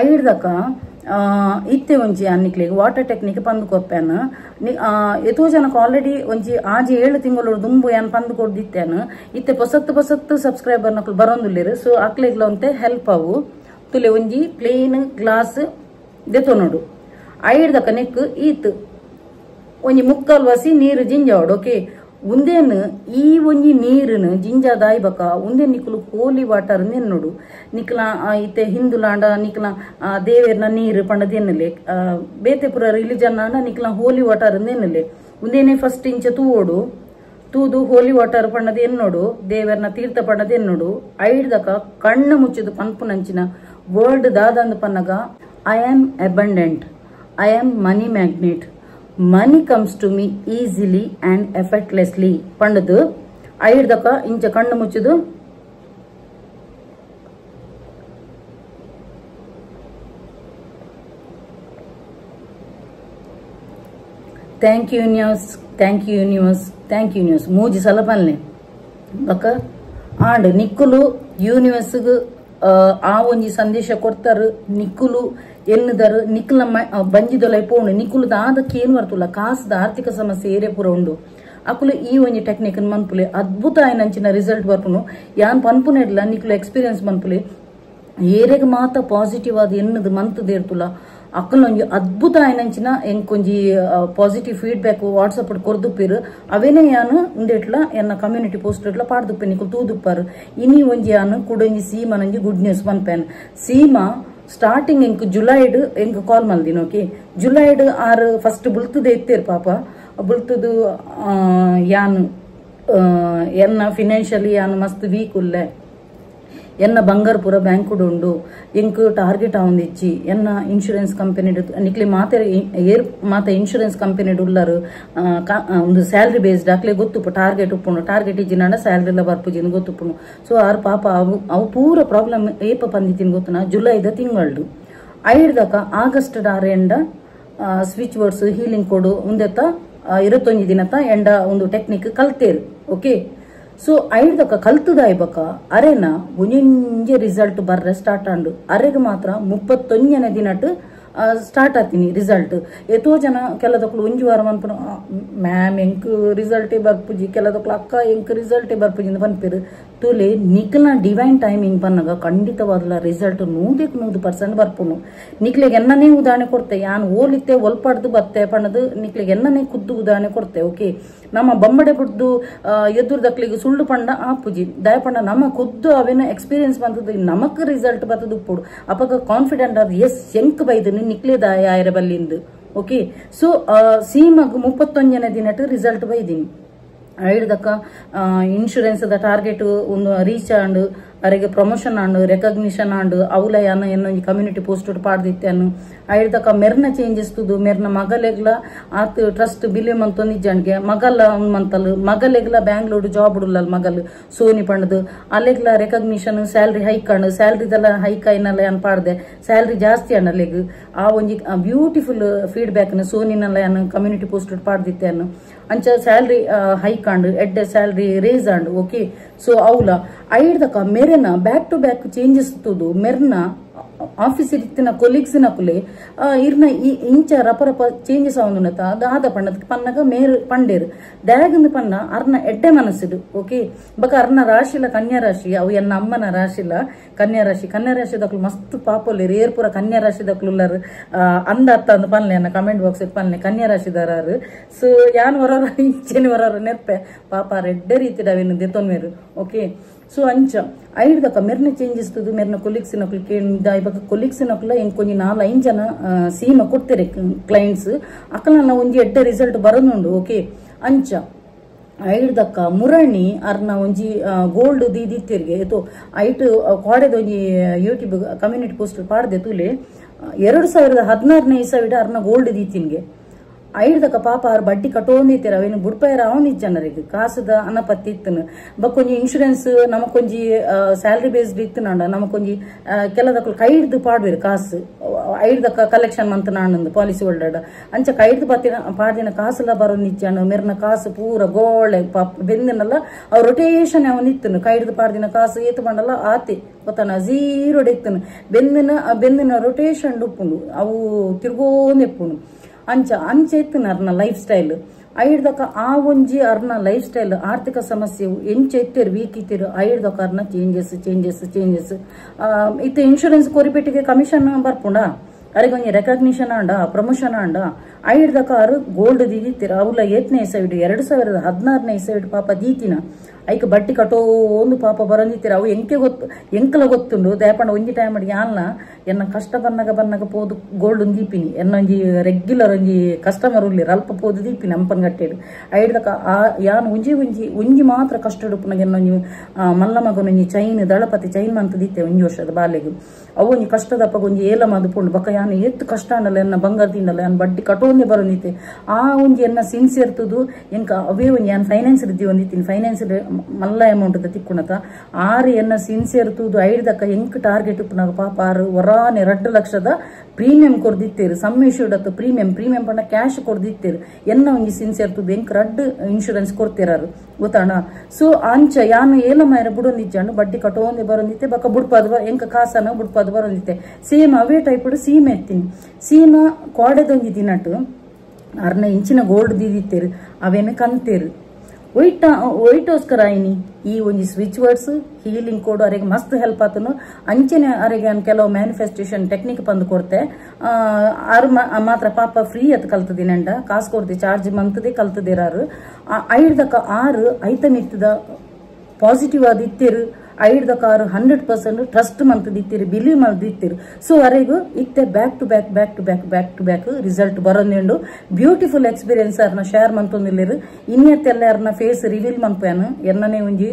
ಐಡ್ದಕ ಇತ್ತೆ ಒಂಜಿ ಅನ್ನಿಕ್ಲಿಗೆ ವಾಟರ್ ಟೆಕ್ನಿಕ್ ಪಂದು ಕೊಪ್ಪೆನ್ ಎಷ್ಟೋ ಜನಕ್ಕೆ ಆಲ್ರೆಡಿ ಒಂಜಿ ಆಜಿ 7 ತಿಂಗಳು ದುಂಬು ಏನ್ ಪಂದು ಕೊಡ್ದಿತ್ತೇನು ಇತ್ತೆ ಪೊಸತ್ತು ಸಬ್ಸ್ಕ್ರೈಬರ್ ನಕ್ಲು ಬರೋಂದುಲ್ಲೇರು ಸೊ ಅಕ್ಲೆಗ್ಲ ಒಂತೆ ಹೆಲ್ಪ್ ಅವು ತುಲೆ ಒಂಜಿ ಪ್ಲೇನ್ ಗ್ಲಾಸ್ ದೆತೊ ನೋಡು ಐಡ್ದಕ ನೆಕ್ ಈತ್ ಒಂಜಿ ಮುಕ್ಕಾಲ್ ವಸಿ ನೀರು ಜಿಂಜಾವಡು ಓಕೆ ಉಂದೇನು ಈ ಒಂಜಿ ನೀರನ್ನು ಜಿಂಜಾ ದಾಯ್ಬಕ ಉಂದೆ ನಿಕ್ಲು ಹೋಲಿ ವಾಟರ್ ನೆನ್ನೋಡು ನಿಕ್ಲ ಇತ್ತೆ ಹಿಂದುಲಾಂಡ ನಿಕ್ಲ ದೇವೇರ್ನ ನೀರು ಪಂಡದೆನ್ನಲೆ ಬೇತೆ ಪುರ ರಿಲಿಜನ್ ಆಂಡ ನಿಕ್ಲ ಹೋಲಿ ವಾಟರ್ ನೆನ್ನಲೆ ಉಂದೇನೆ ಫಸ್ಟ್ ಇಂಚ ತೂದು ಹೋಲಿ ವಾಟರ್ ಪಂಡದ ಎನ್ನೋಡು ದೇವರ್ನ ತೀರ್ಥ ಪಂಡದ ಎನ್ನೋಡು ಐಡ್ದಕ ಕಣ್ಣು ಮುಚ್ಚದು ಪನ್ಪುನಂಚಿನ world ದಾದಂದು Pannaga I am abundant I am money magnet. Money comes to me easily and effortlessly. ಪಂಡದು ಐಡ್ದಕ ಇಂಚ ಕಣ್ಣು ಮುಚ್ಚದು ಥ್ಯಾಂಕ್ ಯು ಯೂನಿವರ್ಸ್ ಮೂಜಿ ಸಲ ಪಲ್ಲೆ ಬಕ ಆಂಡ್ ನಿಕ್ಕುಲು ಯೂನಿವರ್ಸ್ಗ್ ಆ ಒಂಜಿ ಸಂದೇಶ ಕೊಡ್ತಾರು ನಿಕ್ಕುಲು ಎನ್ನದರು ನಿಕ್ಲ ಬಂಜಿದೊಲ ಪೋಣು ನಿಕುಲು ದಾದಕ್ಕೆ ಏನು ಬರ್ತುಲ್ಲ ಕಾಸದ ಆರ್ಥಿಕ ಸಮಸ್ಯೆ ಏರೆ ಪೂರ ಉಂಡು ಅಕುಲು ಈ ಒಂಜಿ ಟೆಕ್ನಿಕ್ ಮನ್ಪುಲೆ ಅದ್ಭುತ ಆಯ್ನಂಚಿನ ರಿಸಲ್ಟ್ ಬರ್ಪುನು ಯಾನ್ ಪನ್ಪುನೆ ಇಡ್ಲ ನಿಕ್ಲು ಎಕ್ಸ್ಪೀರಿಯನ್ಸ್ ಮನ್ಪುಲೆ ಏರೆಗ್ ಮಾತ ಪಾಸಿಟಿವ್ ಆದ ಎನ್ನದು ಮಂತದ ಇರ್ತುಲ್ಲ ಅಕ್ಕಲ್ ಒಂಜಿ ಅದ್ಭುತ ಆಯ್ನಂಚಿನ ಎಂಕೊಂಜಿ ಪಾಸಿಟಿವ್ ಫೀಡ್ಬ್ಯಾಕ್ ವಾಟ್ಸಪ್ ಕೊರ್ದುಪ್ಪಿರು ಅವೇನೇ ಯಾನು ಉಂದೆಟ್ಲ ಎನ್ನ ಕಮ್ಯುನಿಟಿ ಪೋಸ್ಟ್ ಇಟ್ಲ ಪಾಡ್ದುಪ್ಪೆ ನಿಕುಲು ತೂದುಪ್ಪಾರು ಇನಿ ಒಂಜಿ ಯಾನು ಕೂಡೊಂಜಿ ಸೀಮಾ ನಂಜಿ ಗುಡ್ ನ್ಯೂಸ್ ಮನ್ಪೆನ್ ಸೀಮಾ ಸ್ಟಾರ್ಟಿಂಗ್ ಎಂಕ್ ಜುಲೈಡ್ ಎಂಕ್ ಕಾಲ್ ಮಲ್ದಿನ ಓಕೆ ಜುಲೈಡ್ ಆರ್ ಫಸ್ಟ್ ಬುಲ್ತುದೆ ಇತ್ತೇರು ಪಾಪ ಬುಲ್ತುದು ಯಾನು ಎನ್ನ ಫಿನಾನ್ಷಿಯಲಿ ಯಾನು ಮಸ್ತ್ ವೀಕ್ ಉಲ್ಲೆ ಎನ್ನ ಬಂಗಾರ ಪೂರ ಬ್ಯಾಂಕುಡು ಉಂಡು ಎಂಕ್ ಟಾರ್ಗೆಟ್ ಆವೊಂದಿಚ್ಚಿ ಎನ್ನ ಇನ್ಶೂರೆನ್ಸ್ ಕಂಪನಿ ನಿಕ್ಲಿ ಮಾತ ಇನ್ಶೂರೆನ್ಸ್ ಕಂಪನಿ ಉಳ್ಳರು ಒಂದು ಸ್ಯಾಲ್ರಿ ಬೇಸ್ಡ್ ಅಕ್ಲೆ ಗೊತ್ತುಪ್ಪು ಟಾರ್ಗೆಟ್ ಉಪ್ಪುಂಡು ಟಾರ್ಗೆಟ್ ಇಜ್ಜಿನಾಂಡ ಸ್ಯಾಲ್ರಿ ಎಲ್ಲ ಬರ್ಪುಜಿನ ಗೊತ್ತುಪ್ಪುಂಡು ಸೊ ಆರು ಪಾಪ ಅವು ಪೂರ ಪ್ರಾಬ್ಲಮ್ ಏಪ ಪಂದಿತ್ತಿನ ಗೊತ್ತುನ ಜುಲೈದ ತಿಂಗಳು ಐಡ್ದಕ ಆಗಸ್ಟ್ ಎಂಡ ಸ್ವಿಚ್ ವರ್ಡ್ಸ್ ಹೀಲಿಂಗ್ ಕೋಡ್ ಉಂದೆತ್ತ 21 ದಿನತ ಎಂಡ ಒಂದು ಟೆಕ್ನಿಕ್ ಕಲ್ತೇರು ಓಕೆ ಸೊ ಐಡ್ದಕ ಕಲ್ತದಾಯ್ಬಕ ಅರೆನ ಒಂಜೆ ರಿಸಲ್ಟ್ ಬರ್ರೆ ಸ್ಟಾರ್ಟ್ ಆಂಡು ಅರೆಗೆ ಮಾತ್ರ 31ನೇ ದಿನಟ್ ಸ್ಟಾರ್ಟ್ ಆತೀನಿ ರಿಸಲ್ಟ್ ಎಷ್ಟೋ ಜನ ಕೆಲದಕ್ಕಳು 1 ವಾರ ಅನ್ಪುಣ ಮ್ಯಾಮ್ ಎಂಕ್ ರಿಸಲ್ಟೇ ಬರ್ಪುಜಿ ಕೆಲದಕ್ಕಳು ಅಕ್ಕ ಎಂಕ್ ರಿಸಲ್ಟೇ ಬರ್ಪುಜಿ ಅಂತ ಪನ್ಪೇರು ತುಲೆ ನಿಕ್ಲ ಡಿವೈನ್ ಟೈಮಿಂಗ್ ಬನ್ನಾಗ ಖಂಡಿತವಾದಲ ರಿಸಲ್ಟ್ 100% ಬರ್ಪುನು ನಿಕ್ಲಿಗೆ ಎನ್ನನೇ ಉದಾಹರಣೆ ಕೊಡ್ತೆ ಯಾನ್ ಓಲಿತ್ತೆ ಒಲ್ಪಾಡ್ದು ಬತ್ತೆ ಪಣ್ಣದು ನಿಕ್ಲಿಗೆ ಎನ್ನನೇ ಖುದ್ದು ಉದಾಹರಣೆ ಕೊಡ್ತೆ ಓಕೆ ನಮ್ಮ ಬೊಂಬಡೆ ಬಿಡ್ದು ಎದುರ್ದಕ್ಲಿಗೆ ಸುಳ್ಳು ಪಂಡ ಆಪುಜಿ ದಯಪಂಡ ನಮ್ಮ ಖುದ್ದು ಅವೇನ ಎಕ್ಸ್ಪೀರಿಯನ್ಸ್ ಬಂದದ್ದು ನಮಕ್ ರಿಸಲ್ಟ್ ಬರ್ತದು ಉಪ್ಪುಡು ಅಪಗ ಕಾನ್ಫಿಡೆಂಟ್ ಆದ ಎಸ್ ಎಂಕ್ ಬೈದು ನಿಕ್ಲೆ ದಾಯ ಬಲ್ಲಿಂದು ಓಕೆ ಸೊ ಸೀಮಗ್ 31ನೇ ದಿನಟ್ ರಿಸಲ್ಟ್ ಬೈದಿನಿ ಐಡ್ದಕ್ಕ ಇನ್ಶೂರೆನ್ಸ್ ಟಾರ್ಗೆಟ್ ಒಂದು ರೀಚ್ ಆಂಡು ಅವರಿಗೆ ಪ್ರಮೋಷನ್ ಆಂಡು ರೆಕಗ್ನಿಷನ್ ಆಂಡು ಅವಲ ಯಾನ ಏನೊಂದು ಕಮ್ಯುನಿಟಿ ಪೋಸ್ಟ್ ಪಾಡ್ದಿತ್ತೇನು ಐಡ್ದಕ್ಕ ಮೆರ್ನ ಚೇಂಜಸ್ ತುದು ಮೆರ್ನ ಮಗಲೆಗ್ಲ ಆತ್ ಟ್ರಸ್ಟ್ ಬಿಲಿ ಮಂತೊಂದಿಜ್ಜನ್ಗೆ ಮಗಲ ಮಂತಲ್ ಮಗಲೆಗ್ಲ ಬ್ಯಾಂಗ್ಳೂರು ಜಾಬ್ ಉಡಲ್ಲ ಮಗಲ್ ಸೋನಿ ಪಂಡದು ಅಲ್ಲೆಗ್ಲ ರೆಕಗ್ನಿಷನ್ ಸ್ಯಾಲ್ರಿ ಹೈಕ್ ಆಂಡು ಸ್ಯಾಲ್ರಿದೆಲ್ಲ ಹೈಕ್ ಐನಲ್ಲ ಏನ್ ಪಾಡ್ದೆ ಸ್ಯಾಲ್ರಿ ಜಾಸ್ತಿ ಅಣ್ಣಲೆಗ್ ಆ ಒಂಜಿ ಬ್ಯೂಟಿಫುಲ್ ಫೀಡ್ಬ್ಯಾಕ್ ಸೋನಿನಲ್ಲ ಏನು ಕಮ್ಯುನಿಟಿ ಪೋಸ್ಟ್ ಪಾಡ್ದಿತ್ತೇನು ಅಂಚ ಸ್ಯಾಲ್ರಿ ಹೈಕ್ ಆಂಡು ಎಡ್ಡೆ ಸ್ಯಾಲ್ರಿ ರೇಸ್ ಆಂಡು ಓಕೆ ಸೊ ಅವಲ ಐಡ್ದಕ ಮೆರೆನ ಬ್ಯಾಕ್ ಟು ಬ್ಯಾಕ್ ಚೇಂಜಸ್ ತುದು ಮೆರ್ನ ಆಫೀಸ್ ಇರ್ತಿನ ಕೊಲೀಗ್ಸ್ ನಕುಲೆ ಇರ್ನ ಇಂಚ ರಪರಪ ಚೇಂಜಸ್ ಆವೊಂದುನತ ದಾದ ಪಂಡದ ಪನ್ನಗ ಮೇರ್ ಪಂಡೇರು ಡ್ಯಾಗನ್ ಪನ್ನ ಅರ್ನ ಎಡ್ಡೆ ಮನಸ್ಸಿಡು ಓಕೆ ಬಕ ಅರ್ನ ರಾಶಿಲ ಕನ್ಯಾ ರಾಶಿ ಅವು ಎನ್ನ ಅಮ್ಮನ ರಾಶಿಲ ಕನ್ಯಾ ರಾಶಿ ದಕ್ಲು ಮಸ್ತ್ ಪಾಪುಲೇರು ಏರ್ಪುರ ಕನ್ಯಾ ರಾಶಿ ದಕ್ಲುಲ್ಲರು ಅಂದ ಅತ್ತ ಅಂದ್ ಪನ್ಲೆ ಅನ್ನ ಕಮೆಂಟ್ ಬಾಕ್ಸ್ ಪನ್ಲೆ ಕನ್ಯಾ ರಾಶಿದಾರರು ಸೊ ಯಾನ್ ಹೊರರ ಇಂಚೆನಿ ಹೊರರ ನೆಪ್ಪೆ ಪಾಪ ರೆಡ್ಡೆ ರೀತಿ ಡವೇನು ದೆತ್ತೊನ್ಮೇರು ಓಕೆ ಸೊ ಅಂಚ ಐಡ್ದಕ ಮೆರ್ನ ಚೇಂಜಸ್ ತುದು ಮೆರ್ನ ಕೊಲೀಗ್ಸಿನಕ್ಲು ಕೇಳಿದ ಇವಾಗ ಕೊಲೀಗ್ಸಿನಕ್ಲ ಎಂಕ್ ಒಂಜಿ 4-5 ಜನ ಸೀಮ ಕೊಡ್ತಾರೆ ಕ್ಲೈಂಟ್ಸ್ ಅಕ್ಕಲ ಒಂಜಿ ಎಡ್ಡೆ ರಿಸಲ್ಟ್ ಬರೋದುಂಡು ಓಕೆ ಅಂಚ ಐಡ್ದಕ್ಕ ಮುರಣಿ ಅರ್ನ ಒಂಜಿ ಗೋಲ್ಡ್ ದೀದಿತ್ತಿರ್ಗೆ ಎತ್ತೋ ಐಟ್ ಕಾಡೆದ ಒಂಜಿ ಯೂಟ್ಯೂಬ್ ಕಮ್ಯುನಿಟಿ ಪೋಸ್ಟ್ ಪಾಡ್ದೆ ತುಲೆ 2016ನೇ ಇಸವಿಡ ಅರ್ನ ಗೋಲ್ಡ್ ದೀತಿನ್ಗೆ ಐಡ್ದಕ ಪಾಪ ಅವ್ರ ಬಡ್ಡಿ ಕಟ್ಟೋಂದಿತ್ತೀರ ಅವೇನು ಬುಡ್ಪಾಯರ ಅವನಿಜ್ಜನರಿಗೆ ಕಾಸದ ಅನಪತ್ತಿ ಇತ್ತನು ಬಕ್ಕೊಂಜಿ ಇನ್ಶೂರೆನ್ಸ್ ನಮಕೊಂಜಿ ಸ್ಯಾಲ್ರಿ ಬೇಸ್ಡ್ ಇತ್ತನಾಂಡ ನಮಕೊಂಜಿ ಕೆಲದಕ್ಕಲು ಕೈಡ್ದು ಪಾಡ್ಬೇರು ಕಾಸು ಐಡ್ದಕ ಕಲೆಕ್ಷನ್ ಮಂತ ನಾನಂದು ಪಾಲಿಸಿ ಹೋಲ್ಡರ್ ಅಂಚ ಕೈಡ್ದು ಪಾಡಿನ ಕಾಸೆಲ್ಲ ಬರೋ ನಿಜ್ಜಾನು ಮೆರ್ನ ಕಾಸು ಪೂರ ಗೋಳೆ ಪಾಪ ಬೆಂದಿನಲ್ಲ ಅವ್ರ ರೊಟೇಷನ್ ಅವನಿತ್ತನು ಕೈಡ್ದು ಪಾಡ್ದಿನ ಕಾಸು ಏತು ಬಂಡಲ್ಲ ಆತೆ ಗೊತ್ತಾನ ಝೀರೋ ಡೆತ್ತನು ಬೆಂದಿನ ರೊಟೇಷನ್ ಉಪ್ಪುಂಡು ಅವು ತಿರ್ಗೋಂದೆಪ್ಪುಂಡು ಅಂಚ ಇತ್ತನ ಅರ್ನ ಲೈಫ್ ಸ್ಟೈಲ್ ಐಡ್ದಕ ಆ ಒಂಜಿ ಅರ್ನ ಲೈಫ್ ಸ್ಟೈಲ್ ಆರ್ಥಿಕ ಸಮಸ್ಯೆ ಎಂಚ ಇತ್ತೇರು ವೀಕ್ ಇತ್ತೀರು ಐಡ್ದಕ ಅರ್ನ ಚೇಂಜಸ್ ಇತ್ತು ಇನ್ಶೂರೆನ್ಸ್ ಕೊರಿಪೆಟ್ಟಿಗೆ ಕಮಿಷನ್ ಬರ್ಪುಂಡ ಅರಿಗೆ ಒಂಜಿ ರೆಕಗ್ನಿಷನ್ ಆಂಡ ಪ್ರಮೋಷನ್ ಆಂಡ ಐಡ್ದಕ ಅರು ಗೋಲ್ಡ್ ದೀದಿತ್ತೀರ ಅವಲ 8ನೇ ಇಸವಿಡು 2016ನೇ ಇಸವಿಡು ಪಾಪ ದೀತಿನ ಐಕ್ ಬಟ್ಟಿ ಕಟ್ಟೋ ಒಂದು ಪಾಪ ಬರಂದಿತ್ತೀರ ಅವು ಎಂಕಲ ಗೊತ್ತುಂಡು ದಯಪಂಡ ಒಂಜಿ ಟೈಮ್ ಅಡಿ ಯಾನ್ಲ ಎನ್ನ ಕಷ್ಟ ಬನ್ನಗ ಪೋದು ಗೋಲ್ಡ್ ದೀಪಿನಿ ಎನ್ನೊಂಜಿ ರೆಗ್ಯುಲರ್ ಒಂಜಿ ಕಸ್ಟಮರ್ ಉಳ್ಳಿ ಅಲ್ಪ ಪೋದು ದೀಪಿನಿ ಅಂಪನ್ ಗಟ್ಟೆಡು ಐಡ್ದಕ ಯಾನ್ ಒಂಜಿ ಮಾತ್ರ ಕಷ್ಟ ಉಡುಪುನಗ ಎನ್ನೊಂಜಿ ಮಲ್ಲ ಮಗನೊಂಜಿ ಚೈನ್ ದಳಪತಿ ಚೈನ್ ಮಂತ ದೀತೆ ಒಂಜಿ ವರ್ಷದ ಬಾಲೆಗು ಅವು ಒಂಜಿ ಕಷ್ಟದಪ್ಪ ಒಂಜಿ ಏಲ ಮದುಪುಂಡು ಬಕ ಯಾನು ಎತ್ತು ಕಷ್ಟ ಅಂಡಲ್ಲ ಎನ್ನ ಬಂಗಾರ ತಿಂಡಲ್ಲ ಯಾನ್ ಬಡ್ಡಿ ಕಟ್ಟೋಂದೆ ಬರೋಂದಿತ್ತೆ ಆ ಒಂಜಿ ಎನ್ನ ಸಿನ್ಸಿಯರ್ ತುದು ಎಂಕ ಅವೇ ಒಂಜಿ ಯಾನ್ ಫೈನಾನ್ಸ್ ಇದ್ದಿ ಒಂದಿತ್ತೀನಿ ಫೈನಾನ್ಸ್ ಮಲ್ಲ ಅಮೌಂಟ್ ತಿಕ್ಕುಣತ ಆರು ಎನ್ನ ಸಿನ್ಸಿಯರ್ ತೂದು ಐಡ್ದಕ್ಕ ಎಂಕ್ ಟಾರ್ಗೆಟ್ ಉಪ್ಪುನಾಗ ಪಾಪ ಆರು ವರಾನೆ 2 ಲಕ್ಷದ ಪ್ರೀಮಿಯಂ ಕೊರ್ದಿತ್ತೇರು ಸಮ್ಮೇಶುಡತ್ತು ಪ್ರೀಮಿಯಂ ಪಂಡ ಕ್ಯಾಶ್ ಕೊರ್ದಿತ್ತೇರು ಎನ್ನ ಒಂಜಿ ಸಿನ್ಸಿಯರ್ ತೂದು ಎಂಕ್ ಇನ್ಶೂರೆನ್ಸ್ ಕೊಡ್ತಿರಾರು ಗೊತ್ತಾಣ ಸೊ ಅಂಚ ಯಾನು ಏಲ ಮಾಯರ ಬುಡೊಂದಿಜ್ಜಾಂಡು ಬಡ್ಡಿ ಕಟ್ಟೋಂದೆ ಬರೋಂದಿತ್ತೆ ಬಕ್ಕ ಬುಡ್ಪದ ಎಂಕ ಕಾಸನ ಬುಡ್ಪದ ಬರೋಂದಿತ್ತೆ ಸೇಮ್ ಅವೇ ಟೈಪ್ ಸೀಮೆ ಎತ್ತೀನಿ ಸೀಮ ಕೋಡೆದೊಂಜಿ ದಿನಟ್ಟು ಅರ್ನ ಇಂಚಿನ ಗೋಲ್ಡ್ ದೀದಿತ್ತೇರು ಅವೇನು ಕಂತೇರು ಒಯ್ಟೋಸ್ಕರ ಐನಿ ಈ ಒಂಜಿ ಸ್ವಿಚ್ ವರ್ಡ್ಸ್ ಹೀಲಿಂಗ್ ಕೋಡ್ ಅವರಿಗೆ ಮಸ್ತ್ ಹೆಲ್ಪ್ ಆತನು ಅಂಚೆನೆ ಅವರಿಗೆ ಕೆಲವು ಮ್ಯಾನಿಫೆಸ್ಟೇಷನ್ ಟೆಕ್ನಿಕ್ ಬಂದು ಕೊಡ್ತೆ ಆರು ಮಾತ್ರ ಪಾಪ ಫ್ರೀ ಅತ್ ಕಲ್ತದಿನಂಡ ಕಾಸು ಕೊಡ್ತಿ ಚಾರ್ಜ್ ಮಂತದೆ ಕಲ್ತದಿರಾರು ಐಡ್ದಕ್ಕ ಆರು ಐತಮ್ ಇತ್ತದ ಪಾಸಿಟಿವ್ ಆದ ಇತ್ತೇರು ಐಡ್ದ ಕಾರು 100% ಟ್ರಸ್ಟ್ ಮಂತ್ ದಿತ್ತಿರಿ ಬಿಲೀವ್ ಮಂತ್ ದಿತ್ತಿರಿ ಸೊ ಅರೆಗೂ ಇತ್ತೆ ಬ್ಯಾಕ್ ಟು ಬ್ಯಾಕ್ ರಿಸಲ್ಟ್ ಬರೋದು ಬ್ಯೂಟಿಫುಲ್ ಎಕ್ಸ್ಪೀರಿಯನ್ಸ್ ಅರ್ನ ಶೇರ್ ಮಂತೊಂದಿಲ್ಲಿರು ಇನ್ನೆತ್ತೆಲ್ಲ ಅರ್ನ ಫೇಸ್ ರಿವೀಲ್ ಮಂತ್ಪ್ಯಾನು ಎನ್ನನೇ ಒಂಜಿ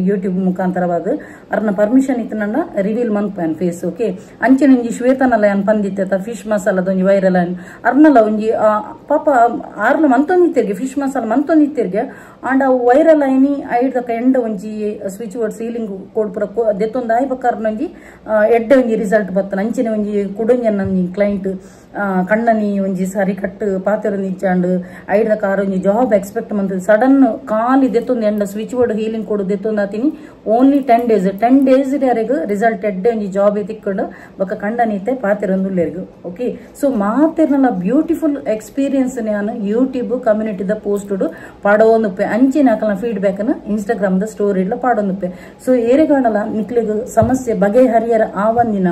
ಯೂಟ್ಯೂಬ್ ಮುಖಾಂತರವಾದ ಅರ್ನ ಪರ್ಮಿಷನ್ ಇತ್ತನಂಡ ರಿವೀಲ್ ಮಂತ್ಪ್ಯಾನ್ ಫೇಸ್ ಓಕೆ ಅಂಚೆ ಒಂಜಿ ಶ್ವೇತನಲ್ಲ ಅನ್ ಪಂದಿತ್ತ ಫಿಶ್ ಮಸಾಲದ ಒಂಜಿ ವೈರಲ್ ಅರ್ನಲ್ಲ ಒಂಜಿ ಪಾಪ ಆರ್ಲ ಮಂತೊಂದಿತ್ತಿರ್ಗೆ ಫಿಶ್ ಮಸಾಲ ಮಂತೊಂದಿತ್ತಿರ್ಗೆ ಅಂಡ್ ಅವು ವೈರಲ್ ಐನಿ ಐಡ್ದಕ ಎಂಡ ಒಂಜಿ ಸ್ವಿಚ್ ಬೋರ್ಡ್ ಸೀಲಿಂಗ್ ಕೊಡ್ಪುರ ದೆತ್ತೊಂದು ಆಯ್ ಬಕ್ಕಾರ್ನ ಒಂಜಿ ಎಡ್ಡೆ ಒಂಜಿ ರಿಸಲ್ಟ್ ಬರ್ತನ ಅಂಚಿನ ಒಂಜಿ ಕುಡಂಜನ್ನ ಕ್ಲೈಂಟ್ ಕಣ್ಣನಿ ಒಂಜಿ ಸಾರಿ ಕಟ್ ಪಾತೆರೊಂದು ಇಚ್ಚಾಂಡ್ ಐಡ್ದ ಕಾರ್ ಒಂಜಿ ಜಾಬ್ ಎಕ್ಸ್ಪೆಕ್ಟ್ ಮಂತ್ ಸಡನ್ ಕಾಲಿ ದೆತ್ತೊಂದು ಎಂಡ ಸ್ವಿಚ್ ಬೋರ್ಡ್ ಹೀಲಿಂಗ್ ಕೊಡು ದೆತ್ತೊಂದು ಆತಿನಿ ಓನ್ಲಿ 10 days ಅರೆಗೂ ರಿಸಲ್ಟ್ ಎಡ್ಡೆ ಒಂಜಿ ಜಾಬ್ ತಿಕ್ಕೊಂಡು ಬೊಕ್ಕ ಕಂಡನಿತ್ತೆ ಪಾತೆರೊಂದುಲ್ಲೆರ್ಗು ಓಕೆ ಸೊ ಮಾತೆರ್ನಲ ಬ್ಯೂಟಿಫುಲ್ ಎಕ್ಸ್ಪೀರಿಯನ್ಸ್ ನಾನು ಯೂಟ್ಯೂಬ್ ಕಮ್ಯುನಿಟಿದ ಪೋಸ್ಟ್ ಪಾಡೋಂದುಪ್ಪೆ ಅಂಚಿನ ಅಕಲ್ನ ಫೀಡ್ಬ್ಯಾಕ್ ನ ಇನ್ಸ್ಟಾಗ್ರಾಮ್ ದ ಸ್ಟೋರಿ ಪಾಡೋಂದುಪ್ಪೆ ಸೊ ಏರೆಗಾಣಲ ನಿಕ್ಲೆಗ್ ಸಮಸ್ಯೆ ಬಗೆಹರಿಯರ ಆವಂದಿನ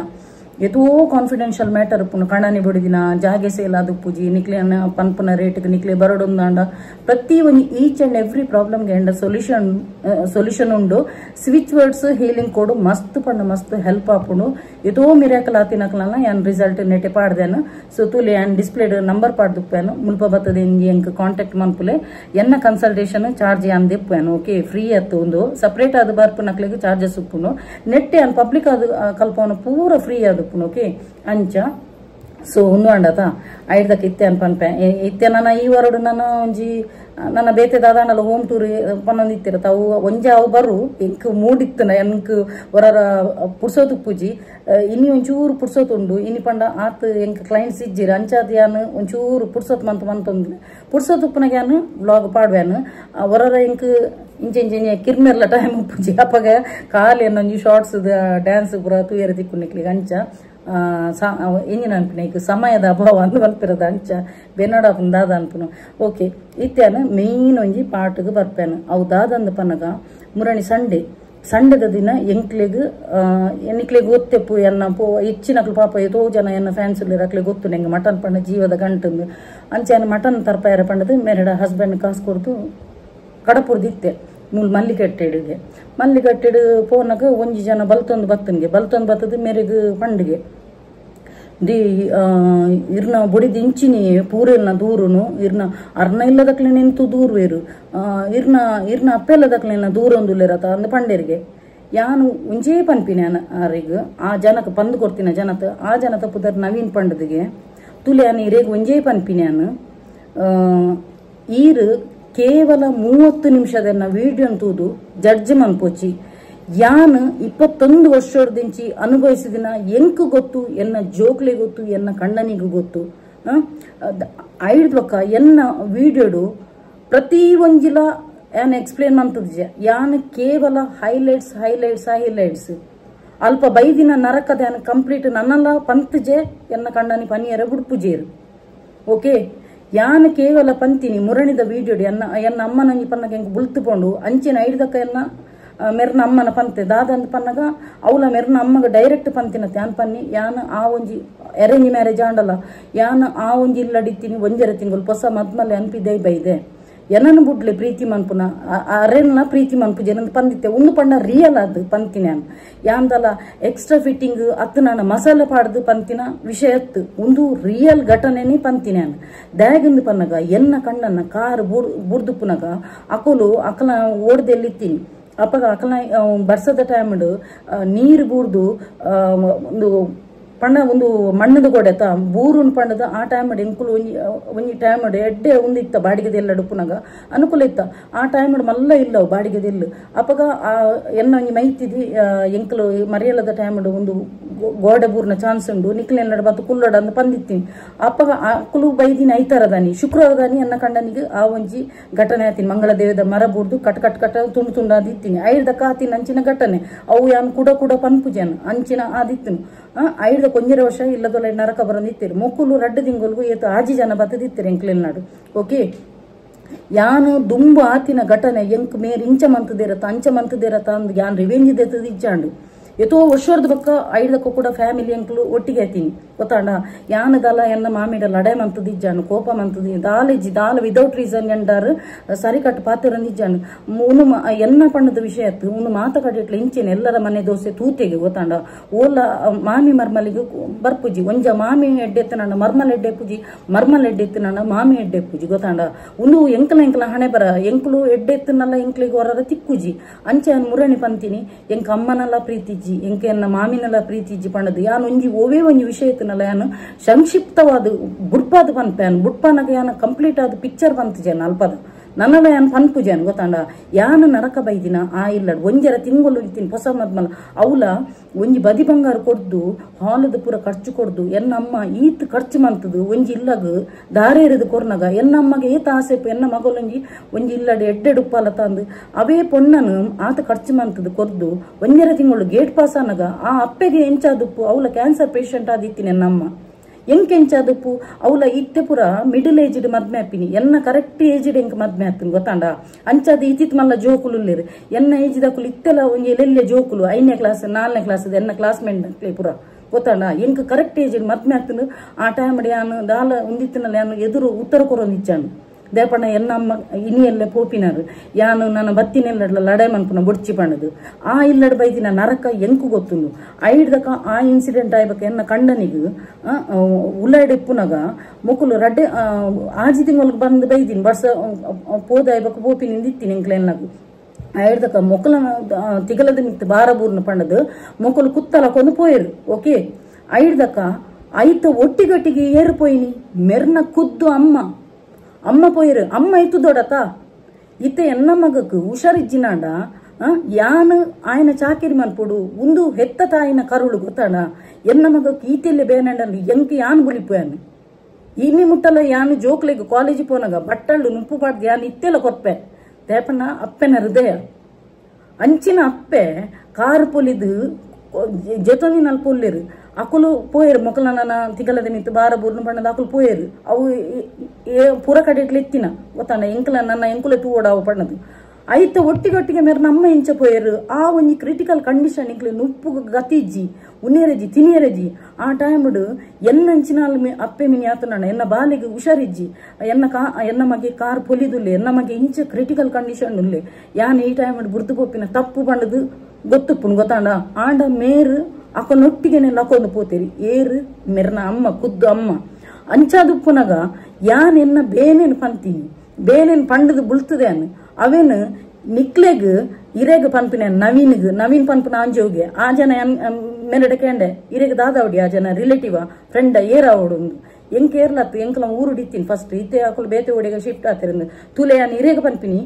ಎತೋ ಕಾನ್ಫಿಡೆನ್ಷಿಯಲ್ ಮ್ಯಾಟರ್ ಉಪ್ಪುನು ಕಣ್ಣನಿ ಬುಡಿದಿನ ಜಾಗೆ ಸೇಲ್ ಅದು ಪೂಜಿ ನಿಕ್ಲೆನ ಪನ್ಪುನ ರೇಟ್ಗೆ ನಿಕ್ಲೆ ಬರೋಡೊಂದಾಂಡ ಪ್ರತಿ ಒಂದು ಈಚ್ ಅಂಡ್ ಎವ್ರಿ ಪ್ರಾಬ್ಲಮ್ಗೆ ಎಂಡ ಸೊಲ್ಯೂಷನ್ ಉಂಡು ಸ್ವಿಚ್ ವರ್ಡ್ಸ್ ಹೀಲಿಂಗ್ ಕೋಡು ಮಸ್ತ್ ಪಂಡ ಮಸ್ತ್ ಹೆಲ್ಪ್ ಆಪುಂಡು ಎತೋ ಮಿರಾಕಲ್ ಆತಿನಕಲನ ಯಾನ್ ರಿಸಲ್ಟ್ ನೆಟೆ ಪಾಡ್ದೇನು ಸೊ ತೂಲೆ ಯಾನ್ ಡಿಸ್ಪ್ಲೇಡ್ ನಂಬರ್ ಪಾಡ್ದುಪ್ಪೇನು ಮುಲ್ಪ ಬತ್ತದ ಇಂಗಿ ಎಂಕ್ ಕಾಂಟ್ಯಾಕ್ಟ್ ಮನ್ಪುಲೆ ಎನ್ನ ಕನ್ಸಲ್ಟೇಷನ್ ಚಾರ್ಜ್ ಯಾನ್ ದೆಪ್ಪೇನು ಓಕೆ ಫ್ರೀ ಅತ್ತು ಒಂದು ಸಪರೇಟ್ ಆದ ಬರ್ಪು ನಕ್ಲೆಗ್ ಚಾರ್ಜಸ್ ಉಪ್ಪುನು ನೆಟ್ ಯಾನ್ ಪಬ್ಲಿಕ್ ಆದ ಕಲ್ಪವನು ಪೂರ ಫ್ರೀ ಆದ ಓಕೆ ಅಂಚ ಸೊ ಉಂಡು ಐಡ್ದಕ್ಕೆ ಇತ್ತೆ ಅನ್ಪನ್ಪೆ ಇತ್ತೆ ನನ್ನ ಈ ವಾರಡು ನನ್ನ ಒಂಜಿ ನನ್ನ ಬೇತೆ ದಾದಾಂಡಲ ಹೋಮ್ ಟೂರ್ ಪನ್ನೊಂದು ಇತ್ತಿರತ್ತ ಅವು ಒಂಜ ಅವು ಬರು ಎಂಕ್ ಮೂಡಿತ್ತನ ಎನ್ಕ್ ಹೊರರ ಪುಡ್ಸೋತು ಪೂಜಿ ಇನ್ನಿ ಒಂಚೂರು ಪುಡ್ಸೋತು ಉಂಡು ಇನ್ನಿ ಪಂಡ ಆತ್ ಎಂಕ್ ಕ್ಲೈಂಟ್ಸ್ ಇಜ್ಜಿರು ಅಂಚಾದ ಯಾನ್ ಒಂಚೂರು ಪುಡ್ಸೋತ್ ಮಂತೊಂದು ಪುಡ್ಸೋತು ಉಪ್ಪನಾಗ ಯಾನ್ ಬ್ಲಾಗ್ ಪಾಡ್ವ್ಯಾನ್ ಹೊರರ ಎಂಕ್ ಇಂಚೆ ಕಿರ್ಮೆರ್ಲ ಟೈಮ್ ಪೂಜಿ ಅಪ್ಪಗ ಕಾಲಿ ಅನ್ನೊಂಜಿ ಶಾರ್ಟ್ಸ್ ಡ್ಯಾನ್ಸ್ ಪೂರ ತೂಯರ ತಿಕ್ಕುನಿಕ್ಲಿಗೆ ಅಂಚ ಎಂಜಿನ ಅನ್ಪುನ ಈಗ ಸಮಯದ ಅಭಾವ ಅಂದು ಬಂದ್ಪಿರೋದು ಅಂಚ ಬೆನ್ನಡಾಪನ್ ದಾದ ಅನ್ಪುನು ಓಕೆ ಇತ್ಯಾನ ಮೇಯ್ನ್ ಒಂಜಿ ಪಾಟ್ಗೆ ಬರ್ಪೇನು ಅವು ದಾದಂದು ಪನ್ನಗ ಮುರಣಿ ಸಂಡೆದ ದಿನ ಎನ್ಕ್ಲೆಗ್ ಗೊತ್ತೆಪ್ಪು ಎನ್ನ ಹೆಚ್ಚಿನಕ್ಲು ಪಾಪ ಎತೋ ಜನ ಎನ್ನ ಫ್ಯಾನ್ಸ್ ಇರಕ್ಲೆ ಗೊತ್ತು ನಂಗೆ ಮಟನ್ ಪಂಡ ಜೀವದ ಗಂಟಂದು ಅಂಚೆ ಮಟನ್ ತರ್ಪಾಯರ ಪಂಡದು ಮೇರೆಡ ಹಸ್ಬೆಂಡ್ ಕಾಸು ಕೊಡ್ತು ಕಡಪುರ್ದಿತ್ತೆ ಮಲ್ಲಿಗಟ್ಟೆಡು ಪೋನಗ ಒಂಜಿ ಜನ ಬಲ್ತೊಂದು ಬತ್ತದ ಮೇರೆಗ್ ಪಂಡಿಗೆ ದಿ ಇರ್ನ ಬುಡಿದ ಇಂಚಿನಿ ಪೂರೆಲ್ನ ದೂರುನು ಇರ್ನ ಅರ್ನ ಇಲ್ಲದಕ್ಲೆ ನಿಂತು ದೂರ್ವೇರು ಇರ್ನ ಅಪ್ಪೆಲ್ಲದಕ್ಲೆನ ದೂರ ಒಂದುಲ್ಲೇರತ ಅಂದ ಪಂಡೇರಿಗೆ ಯಾನು ಒಂಜೇ ಪನ್ಪಿನ ಆರಿಗ್ ಆ ಜನಕ್ ಪಂದು ಕೊಡ್ತಿನ ಜನತ ಆ ಜನತ ಪುದರ್ ನವೀನ್ ಪಂಡದಿಗೆ ತುಲೆ ನೀರೇಗ್ ಒಂಜೇ ಪನ್ಪಿನ್ಯಾನು ಈರು ಕೇವಲ 30 ನಿಮಿಷದನ್ನ ವಿಡಿಯೋ ತೂದು ಜಡ್ಜ್ ಮನ್ಪೋಚಿ ಯಾನ್ 21 ವರ್ಷದಿಂಚಿ ಅನುಭವಿಸಿದಿನ ಎಂಕ್ ಗೊತ್ತು ಎನ್ನ ಜೋಕ್ಲೆ ಗೊತ್ತು ಎನ್ನ ಕಣ್ಣನಿಗೂ ಗೊತ್ತು ಐಡ್ವಕ್ಕ ಎನ್ನ ವಿಡಿಯೋಡು ಪ್ರತಿ ಒಂಜಿಲ ಯಾನ್ ಎಕ್ಸ್ಪ್ಲೇನ್ ಮಂತದ ಯಾನ್ ಕೇವಲ ಹೈಲೈಟ್ಸ್ ಅಲ್ಪ ಬೈದಿನ ನರಕದ ಯಾನ್ ಕಂಪ್ಲೀಟ್ ನನ್ನಲ್ಲ ಪಂತಜೆ ಎನ್ನ ಕಣ್ಣನಿ ಪನಿಯರ ಬುಡ್ಪುಜೇರು ಓಕೆ ಯಾನ್ ಕೇವಲ ಪಂತಿನಿ ಮುರಣಿದ ವಿಡಿಯೋ ಎನ್ನ ಅಮ್ಮನಂಜಿ ಪನ್ನಗ ಎಂಕ್ ಬುಳ್ತುಕೊಂಡು ಅಂಚಿನ ಐಡ್ದಕ್ಕ ಎನ್ನ ಮೆರ್ನ ಅಮ್ಮನ ಪಂತೆ ದಾದಂದು ಪನ್ನಗ ಅವಳ ಮೆರ್ನ ಅಮ್ಮಗ ಡೈರೆಕ್ಟ್ ಪಂತಿನತ್ತೆ ಯಾನ್ ಪನ್ನಿ ಯಾನ್ ಆ ಒಂಜಿ ಅರೇಂಜ್ ಮ್ಯಾರೇಜ್ ಆಂಡಲ್ಲ ಯಾನ್ ಆ ಒಂಜಿ ಇಲ್ಲಡಿತ್ತೀನಿ ಒಂಜರ ತಿಂಗಳು ಹೊಸ ಮದ್ಮಲೆ ಅನ್ಪಿದ್ದೆ ಬೈದೆ ಎನನ್ನು ಬುಡ್ಲೆ ಪ್ರೀತಿ ಮನ್ಪುನ ಅರೆನ್ನ ಪ್ರೀತಿ ಮನ್ಪು ಜನಂದು ಪಂದಿತ್ತೆ ಒಂದು ಪಂಡ ರಿಯಲ್ ಅದು ಪಂತಿನ ಯಾಂದಲ್ಲ ಎಕ್ಸ್ಟ್ರಾ ಫಿಟ್ಟಿಂಗ್ ಅತ್ತು ನಾನು ಮಸಾಲೆ ಪಾಡ್ದು ಪಂತಿನ ವಿಷಯತ್ತು ಒಂದು ರಿಯಲ್ ಘಟನೆನೇ ಪಂತಿನ ದ್ಯಾಗಿಂದು ಪನ್ನಗ ಎನ್ನ ಕಣ್ಣನ್ನ ಕಾರ್ ಬುಡ್ದು ಪುನಗ ಅಕಲು ಅಕಲ ಓಡ್ದೆಲ್ಲಿತ್ತೀನಿ ಅಪ್ಪಗ ಅಕಲ ಬರ್ಸದ ಟೈಮ್ಡು ನೀರು ಬೂರ್ದು ಒಂದು ಪಂಡ ಒಂದು ಮಣ್ಣದ ಗೋಡೆತ ಬೂರುನ್ ಪಂಡದ ಆ ಟೈಮ್ ಎಂಕುಲು ಒಂಜಿ ಟೈಮ್ ಎಡ್ಡೆ ಒಂದಿತ್ತ ಬಾಡಿಗೆದೆಲ್ಲ ಡುಪ್ಪುನಾಗ ಅನುಕೂಲ ಇತ್ತ ಆ ಟೈಮ್ ಮಲ್ಲ ಇಲ್ಲವು ಬಾಡಿಗೆದೆಲ್ಲ ಅಪ್ಪಗ ಎನ್ನ ಒಂಜಿ ಮೈತಿದಿ ಎಂಕುಲು ಮರಿಯಲ್ಲದ ಟೈಮ್ ಒಂದು ಗೋಡೆ ಬೂರ್ನ ಚಾನ್ಸ್ ಉಂಡು ನಿಕ್ಲೆಲ್ಲ ಬತ್ತು ಕುಲ್ಲಡ ಅಂತ ಪಂದಿತ್ತೀನಿ ಅಪ್ಪಗ ಅಕ್ಕಲು ಬೈದಿನ ಐತಾರದಾನಿ ಶುಕ್ರವಾರದಾನಿ ಎನ್ನ ಕಂಡನಿಗೆ ಆ ಒಂಜಿ ಘಟನೆ ಆತೀನಿ ಮಂಗಳ ದೇವದ ಮರ ಬೂರ್ದು ಕಟ್ ತುಂಡು ಆದಿತ್ತೀನಿ ಐದಕ್ಕ ಆತಿನ ಅಂಚಿನ ಘಟನೆ ಅವು ಯಾನ್ ಕೂಡ ಪನ್ಪುಜನ್ ಅಂಚಿನ ಆದಿತ್ತನು ಐದ ಕೊಂಜರ ವರ್ಷ ಇಲ್ಲದೊಲ್ಲ ನರಕ ಬರಂದಿತ್ತೀರಿ ಮೊಕ್ಕುಲು ರಡ್ಡು ತಿಂಗೊಲ್ಗು ಏತು ಆಜಿ ಜನ ಬತ್ತದಿತ್ತೀರಿ ಎಂಕ್ಲೆಲ್ ನಾಡು ಓಕೆ ಯಾನು ದುಂಬು ಆತಿನ ಘಟನೆ ಎಂಕ್ ಮೇರ್ ಇಂಚ ಮಂತದಿರತ್ತ ಅಂಚ ಮಂತದಿರತ್ತ ಅಂದ್ ಯಾನ್ ರಿವೆಂಜ್ ದೆತ್ತದ ಇಚ್ಚಾಂಡು ಎಷ್ಟೋ ವರ್ಷದ ಬಕ್ಕ ಐದಕ್ಕ ಕೂಡ ಫ್ಯಾಮಿಲಿ ಅಂಕಲು ಒಟ್ಟಿಗೆ ಆಯ್ತೀನಿ ಗೊತ್ತಾಂಡ ಯಾನದಲ್ಲ ಎನ್ನ ಮಾಮಿಡ ಲಡೆ ಮಂತದಿಜ್ಜಾನು ಕೋಪ ಮಂತದಿ ದಾಲ ವಿದೌಟ್ ರೀಸನ್ ಎಂಡಾರು ಸರಿ ಕಟ್ಟು ಪಾತಿರಂದಿಜ್ಜಾನು ಉನು ಎನ್ನ ಪಣ್ಣದ ವಿಷಯ ಆಯ್ತು ಉನು ಮಾತಕಟ್ಟಿಟ್ಲ ಇಂಚೇನೆ ಎಲ್ಲರ ಮನೆ ದೋಸೆ ತೂತೆಗೆ ಗೊತ್ತಾಂಡ ಓಲ ಮಾಮಿ ಮರ್ಮಲಿಗೆ ಬರ್ಪುಜಿ ಒಂಜ ಮಾಮಿ ಎಡ್ಡೆತ್ತು ನನ್ನ ಮರ್ಮಲ್ ಎಡ್ಡೆ ಪೂಜಿ ಮರ್ಮಲ್ ಎಡ್ಡೆತ್ತು ನನ್ನ ಮಾಮಿ ಎಡ್ಡೆ ಪೂಜಿ ಗೊತ್ತಾಂಡ ಉನು ಎಂಕಲ ಹಣೆ ಬರ ಎಂಕಲು ಎಡ್ಡೆತ್ತನಲ್ಲ ಎಂಕ್ಲಿಗೆ ಹೊರರ ತಿಕ್ಕುಜಿ ಅಂಚೆ ಮುರಣಿ ಪಂತೀನಿ ಎಂಕ ಅಮ್ಮನಲ್ಲ ಪ್ರೀತಿಜ್ಜಿ ಎಂಕ ಎನ್ನ ಮಾಮಿನಲ್ಲ ಪ್ರೀತಿಜ್ಜಿ ಪಣ್ಣದು ಯಾನು ಒಂಜಿ ಓವೇ ಒಂಜಿ ವಿಷಯ ಇತ್ತನಲ್ಲ ಯಾನು ಸಂಕ್ಷಿಪ್ತವಾದ ಬುಡ್ಪಾದ ಪನ್ಪೇನು ಬುಡ್ಪಾನಾಗ ಯಾನು ಕಂಪ್ಲೀಟ್ ಆದ ಪಿಕ್ಚರ್ ಪಂತಜೇನು ಅಲ್ಪದ ನನ್ನಲ್ಲ ಯಾನು ಪನ್ಪುಜೇನು ಗೊತ್ತಾಂಡ ಯಾನು ನರಕ ಬೈದಿನ ಆ ಇಲ್ಲ ಒಂಜರ ತಿಂಗಳು ಇತ್ತೀನಿ ಹೊಸ ಮದ್ಮಲ ಅವಲ ಒಂಜಿ ಬದಿ ಬಂಗಾರ ಕೊಡ್ದು ಹಾಲದ ಪೂರ ಖರ್ಚು ಕೊಡ್ದು ಎನ್ನಮ್ಮ ಈತ್ ಖರ್ಚು ಮಂತದು ಒಂಜಿ ಇಲ್ಲಗ ದಾರೆ ಇರೋದು ಕೊರ್ನಾಗ ಎನ್ನಮ್ಮಗೆ ಏತ ಆಸೆಪ್ಪು ಎನ್ನ ಮಗಳೊಂಜಿ ಒಂಜಿ ಇಲ್ಲಡೆ ಎಡ್ಡೆಡು ಉಪ್ಪಾಲ ತಂದು ಅವೇ ಪೊಣ್ಣನು ಆತ ಖರ್ಚು ಮಂತದು ಕೊರ್ದು ಒಂಜರ ತಿಂಗಳು ಗೇಟ್ ಪಾಸ್ ಆನಾಗ ಆ ಅಪ್ಪೆಗೆ ಎಂಚಾದುಪ್ಪು ಅವಳ ಕ್ಯಾನ್ಸರ್ ಪೇಷಂಟ್ ಆದಿತ್ತೀನಿ ಎನ್ನಮ್ಮ ಎಂಕೆಂಚಾದಪ್ಪು ಅವಳ ಇತ್ತೆ ಪುರ ಮಿಡಲ್ ಏಜ್ಡ್ ಮದ್ಮೆ ಅಪ್ಪಿನಿ ಎನ್ನ ಕರೆಕ್ಟ್ ಏಜ್ಡ್ ಎಂಕ್ ಮದ್ಮೆ ಆತನು ಗೊತ್ತಾಂಡ ಅಂಚಾದ ಇತ್ತಿತ್ ಮಲ್ಲ ಜೋಕುಲು ಎನ್ನ ಏಜ್ ದಕ್ಕುಲು ಇತ್ತೆಲ್ಲ ಒಂಜಿ ಎಲ್ಲೆಲ್ಲೆ ಜೋಕುಲು 5ನೇ ಕ್ಲಾಸ್ 4ನೇ ಕ್ಲಾಸ್ ಎನ್ನ ಕ್ಲಾಸ್ಮೇಟ್ ಪುರ ಗೊತ್ತಾಂಡ ಎಂಕ್ ಕರೆಕ್ಟ್ ಏಜ್ಡ್ ಮದ್ಮೆ ಆತನು ಆ ಟೈಮ್ ಯಾನು ದಾಲ ಒಂದಿತ್ತಿನಲ್ಲಿ ಯಾನು ಎದುರು ಉತ್ತರ ಕೊರೊಂದಿಚ್ಚಾನು ದೇಪಣ್ಣ ಎನ್ನಮ್ಮ ಇನಿಯಲ್ಲೇ ಪೋಪಿನಾರು ಯಾನು ನನ್ನ ಬತ್ತಿನೆಲ್ಲ ಲಡೆ ಮನ್ಪುನ ಬೊಡ್ಚಿ ಪಣ್ಣದು ಆ ಇಲ್ಲಡ ಬೈದಿನ ನರಕ ಎಂಕು ಗೊತ್ತುಂಡು ಐಡ್ದಕ ಆ ಇನ್ಸಿಡೆಂಟ್ ಆಯ್ಬೇಕು ಎನ್ನ ಕಂಡನಿಗೂ ಉಳ್ಳಾಡೆಪ್ಪುನಾಗ ಮುಕುಲು ರಡ್ಡೆ ಆಜಿ ತಿಂಗಳಿಗೆ ಬಂದು ಬೈದಿನಿ ಬರ್ಸ ಪೋದ ಆಯ್ಬೇಕು ಪೋಪಿನಿಂದ ಇತ್ತೀನಿ ಎಂಕ್ಲೆನ್ನಾಗು ಐಡ್ದಕ ಮೊಕಲ ತಿಗಲದ ಮಿತ್ತು ಬಾರಬೂರ್ನ ಪಣ್ಣದು ಮೊಕಲು ಕುತ್ತಲ ಕೊಂದು ಪೋಯರು ಓಕೆ ಐಡ್ದಕ ಐತ ಒಟ್ಟಿಗೊಟ್ಟಿಗೆ ಏರಿಪೋಯಿನಿ ಮೆರ್ನ ಖುದ್ದು ಅಮ್ಮ ಪೋಯರು ಅಮ್ಮ ಇತ್ತು ದೊಡತ ಇತ್ತೆ ಎನ್ನ ಮಗಕ್ಕೆ ಹುಷಾರಿಜ್ಜಿನಾಂಡ ಯಾನು ಆಯ್ನ ಚಾಕಿರಿ ಮನ್ಪುಡು ಒಂದು ಹೆತ್ತ ತಾಯಿನ ಕರುಳು ಗೊತ್ತಾಣ ಎನ್ನ ಮಗಕ್ಕೆ ಈತೆಲ್ಲೇ ಬೇನಂಡಲ್ಲಿ ಎಂಕ ಯಾನು ಗುಳಿಪೋಯಾನು ಇನ್ನಿ ಮುಟ್ಟಲ್ಲ ಯಾನು ಜೋಕ್ಲೆಗೆ ಕಾಲೇಜ್ ಪೋನಾಗ ಬಟ್ಟಳ್ಳು ನುಪ್ಪು ಪಾಡ್ದು ಯಾನು ಇತ್ತೆಲ್ಲ ಕೊಪ್ಪೆ ತೇಪಣ್ಣ ಅಪ್ಪೆನ ಹೃದಯ ಅಂಚಿನ ಅಪ್ಪೆ ಕಾರು ಪೊಲಿದು ಜೊತೊಂದಿನಲ್ಲಿ ಪೊಲ್ಲೆರು ಅಕುಲು ಪೋಯರು ಮೊಕಲನ ತಿಗಲದ ಮಿತ್ತು ಬಾರ ಬೂರ್ನ ಬಣ್ಣದ ಅಕುಲು ಪೋಯರು ಅವು ಪೂರ ಕಡೆ ಎತ್ತಿನ ಗೊತ್ತಾನ ನನ್ನ ಎಂಕುಲೆ ತೂವಡ ಅವು ಪಣ್ಣದು ಐತ ಒಟ್ಟಿಗೊಟ್ಟಿಗೆ ಮೇರೆ ನಮ್ಮ ಇಂಚ ಪೋಯರು ಆ ಒಂಜಿ ಕ್ರಿಟಿಕಲ್ ಕಂಡೀಷನ್ ಇಕ್ಲಿ ನುಪ್ಪು ಗತಿಜ್ಜಿ ಉನ್ನೇರಜಿ ತಿನಿಯರಜಿ ಆ ಟೈಮ್ಡು ಎನ್ನಂಚಿನಾಲ್ ಅಪ್ಪೆ ಮಿನಿ ಆತನ ಎನ್ನ ಬಾಲಿಗೆ ಹುಷಾರಿಜ್ಜಿ ಎನ್ನ ಮಗೆ ಕಾರ್ ಪೊಲಿದುಲ್ಲೆ ಎನ್ನ ಮಗೆ ಇಂಚ ಕ್ರಿಟಿಕಲ್ ಕಂಡೀಷನ್ ಉಲ್ಲೆ ಯಾನ್ ಈ ಟೈಮ್ಡು ಬುರ್ದು ಪೋಪಿನ ತಪ್ಪು ಪಣ್ಣದು ಗೊತ್ತುಪ್ಪುನು ಗೊತ್ತಾಂಡ ಆಂಡ ಮೇರು ಅಕ್ಕನೊಟ್ಟಿಗೆನೆ ಲಕೊಂದು ಪೋತೇರಿ ಏರು ಮೆರ್ನ ಅಮ್ಮ ಖುದ್ದು ಅಮ್ಮ ಅಂಚಾದುಪ್ಪುನಾಗ ಯಾನ್ ಎನ್ನ ಬೇನೇನು ಪಂತೀನಿ ಬೇನೇನು ಪಂಡದು ಬುಳ್ತದೆ ಅನ್ನು ಅವೇನು ನಿಕ್ಲೆಗ್ ಇರೆಗ್ ಪನ್ಪಿನ ನವೀನ್ ಪನ್ಪನ ಆಂಜೋಗೆ ಆ ಜನ ಮೇಲಡೆ ಕೇಂಡೆ ಇರೆಗ್ ದಾದಾವಡಿ ಆ ಜನ ರಿಲೇಟಿವ್ ಫ್ರೆಂಡ್ ಏರಾವಡು ಎಂಕ್ ಏರ್ಲತ್ತು ಎಂಕಲ ಊರುಡಿತ್ತೀನಿ ಫಸ್ಟ್ ಇತ್ತೆ ಹಾಕಲು ಬೇತೆ ಓಡಿಗೆ ಶಿಫ್ಟ್ ಆತಿರಂದು ತುಲೆ ಯಾನ್ ಇರೆಗ್ ಪನ್ಪಿನಿ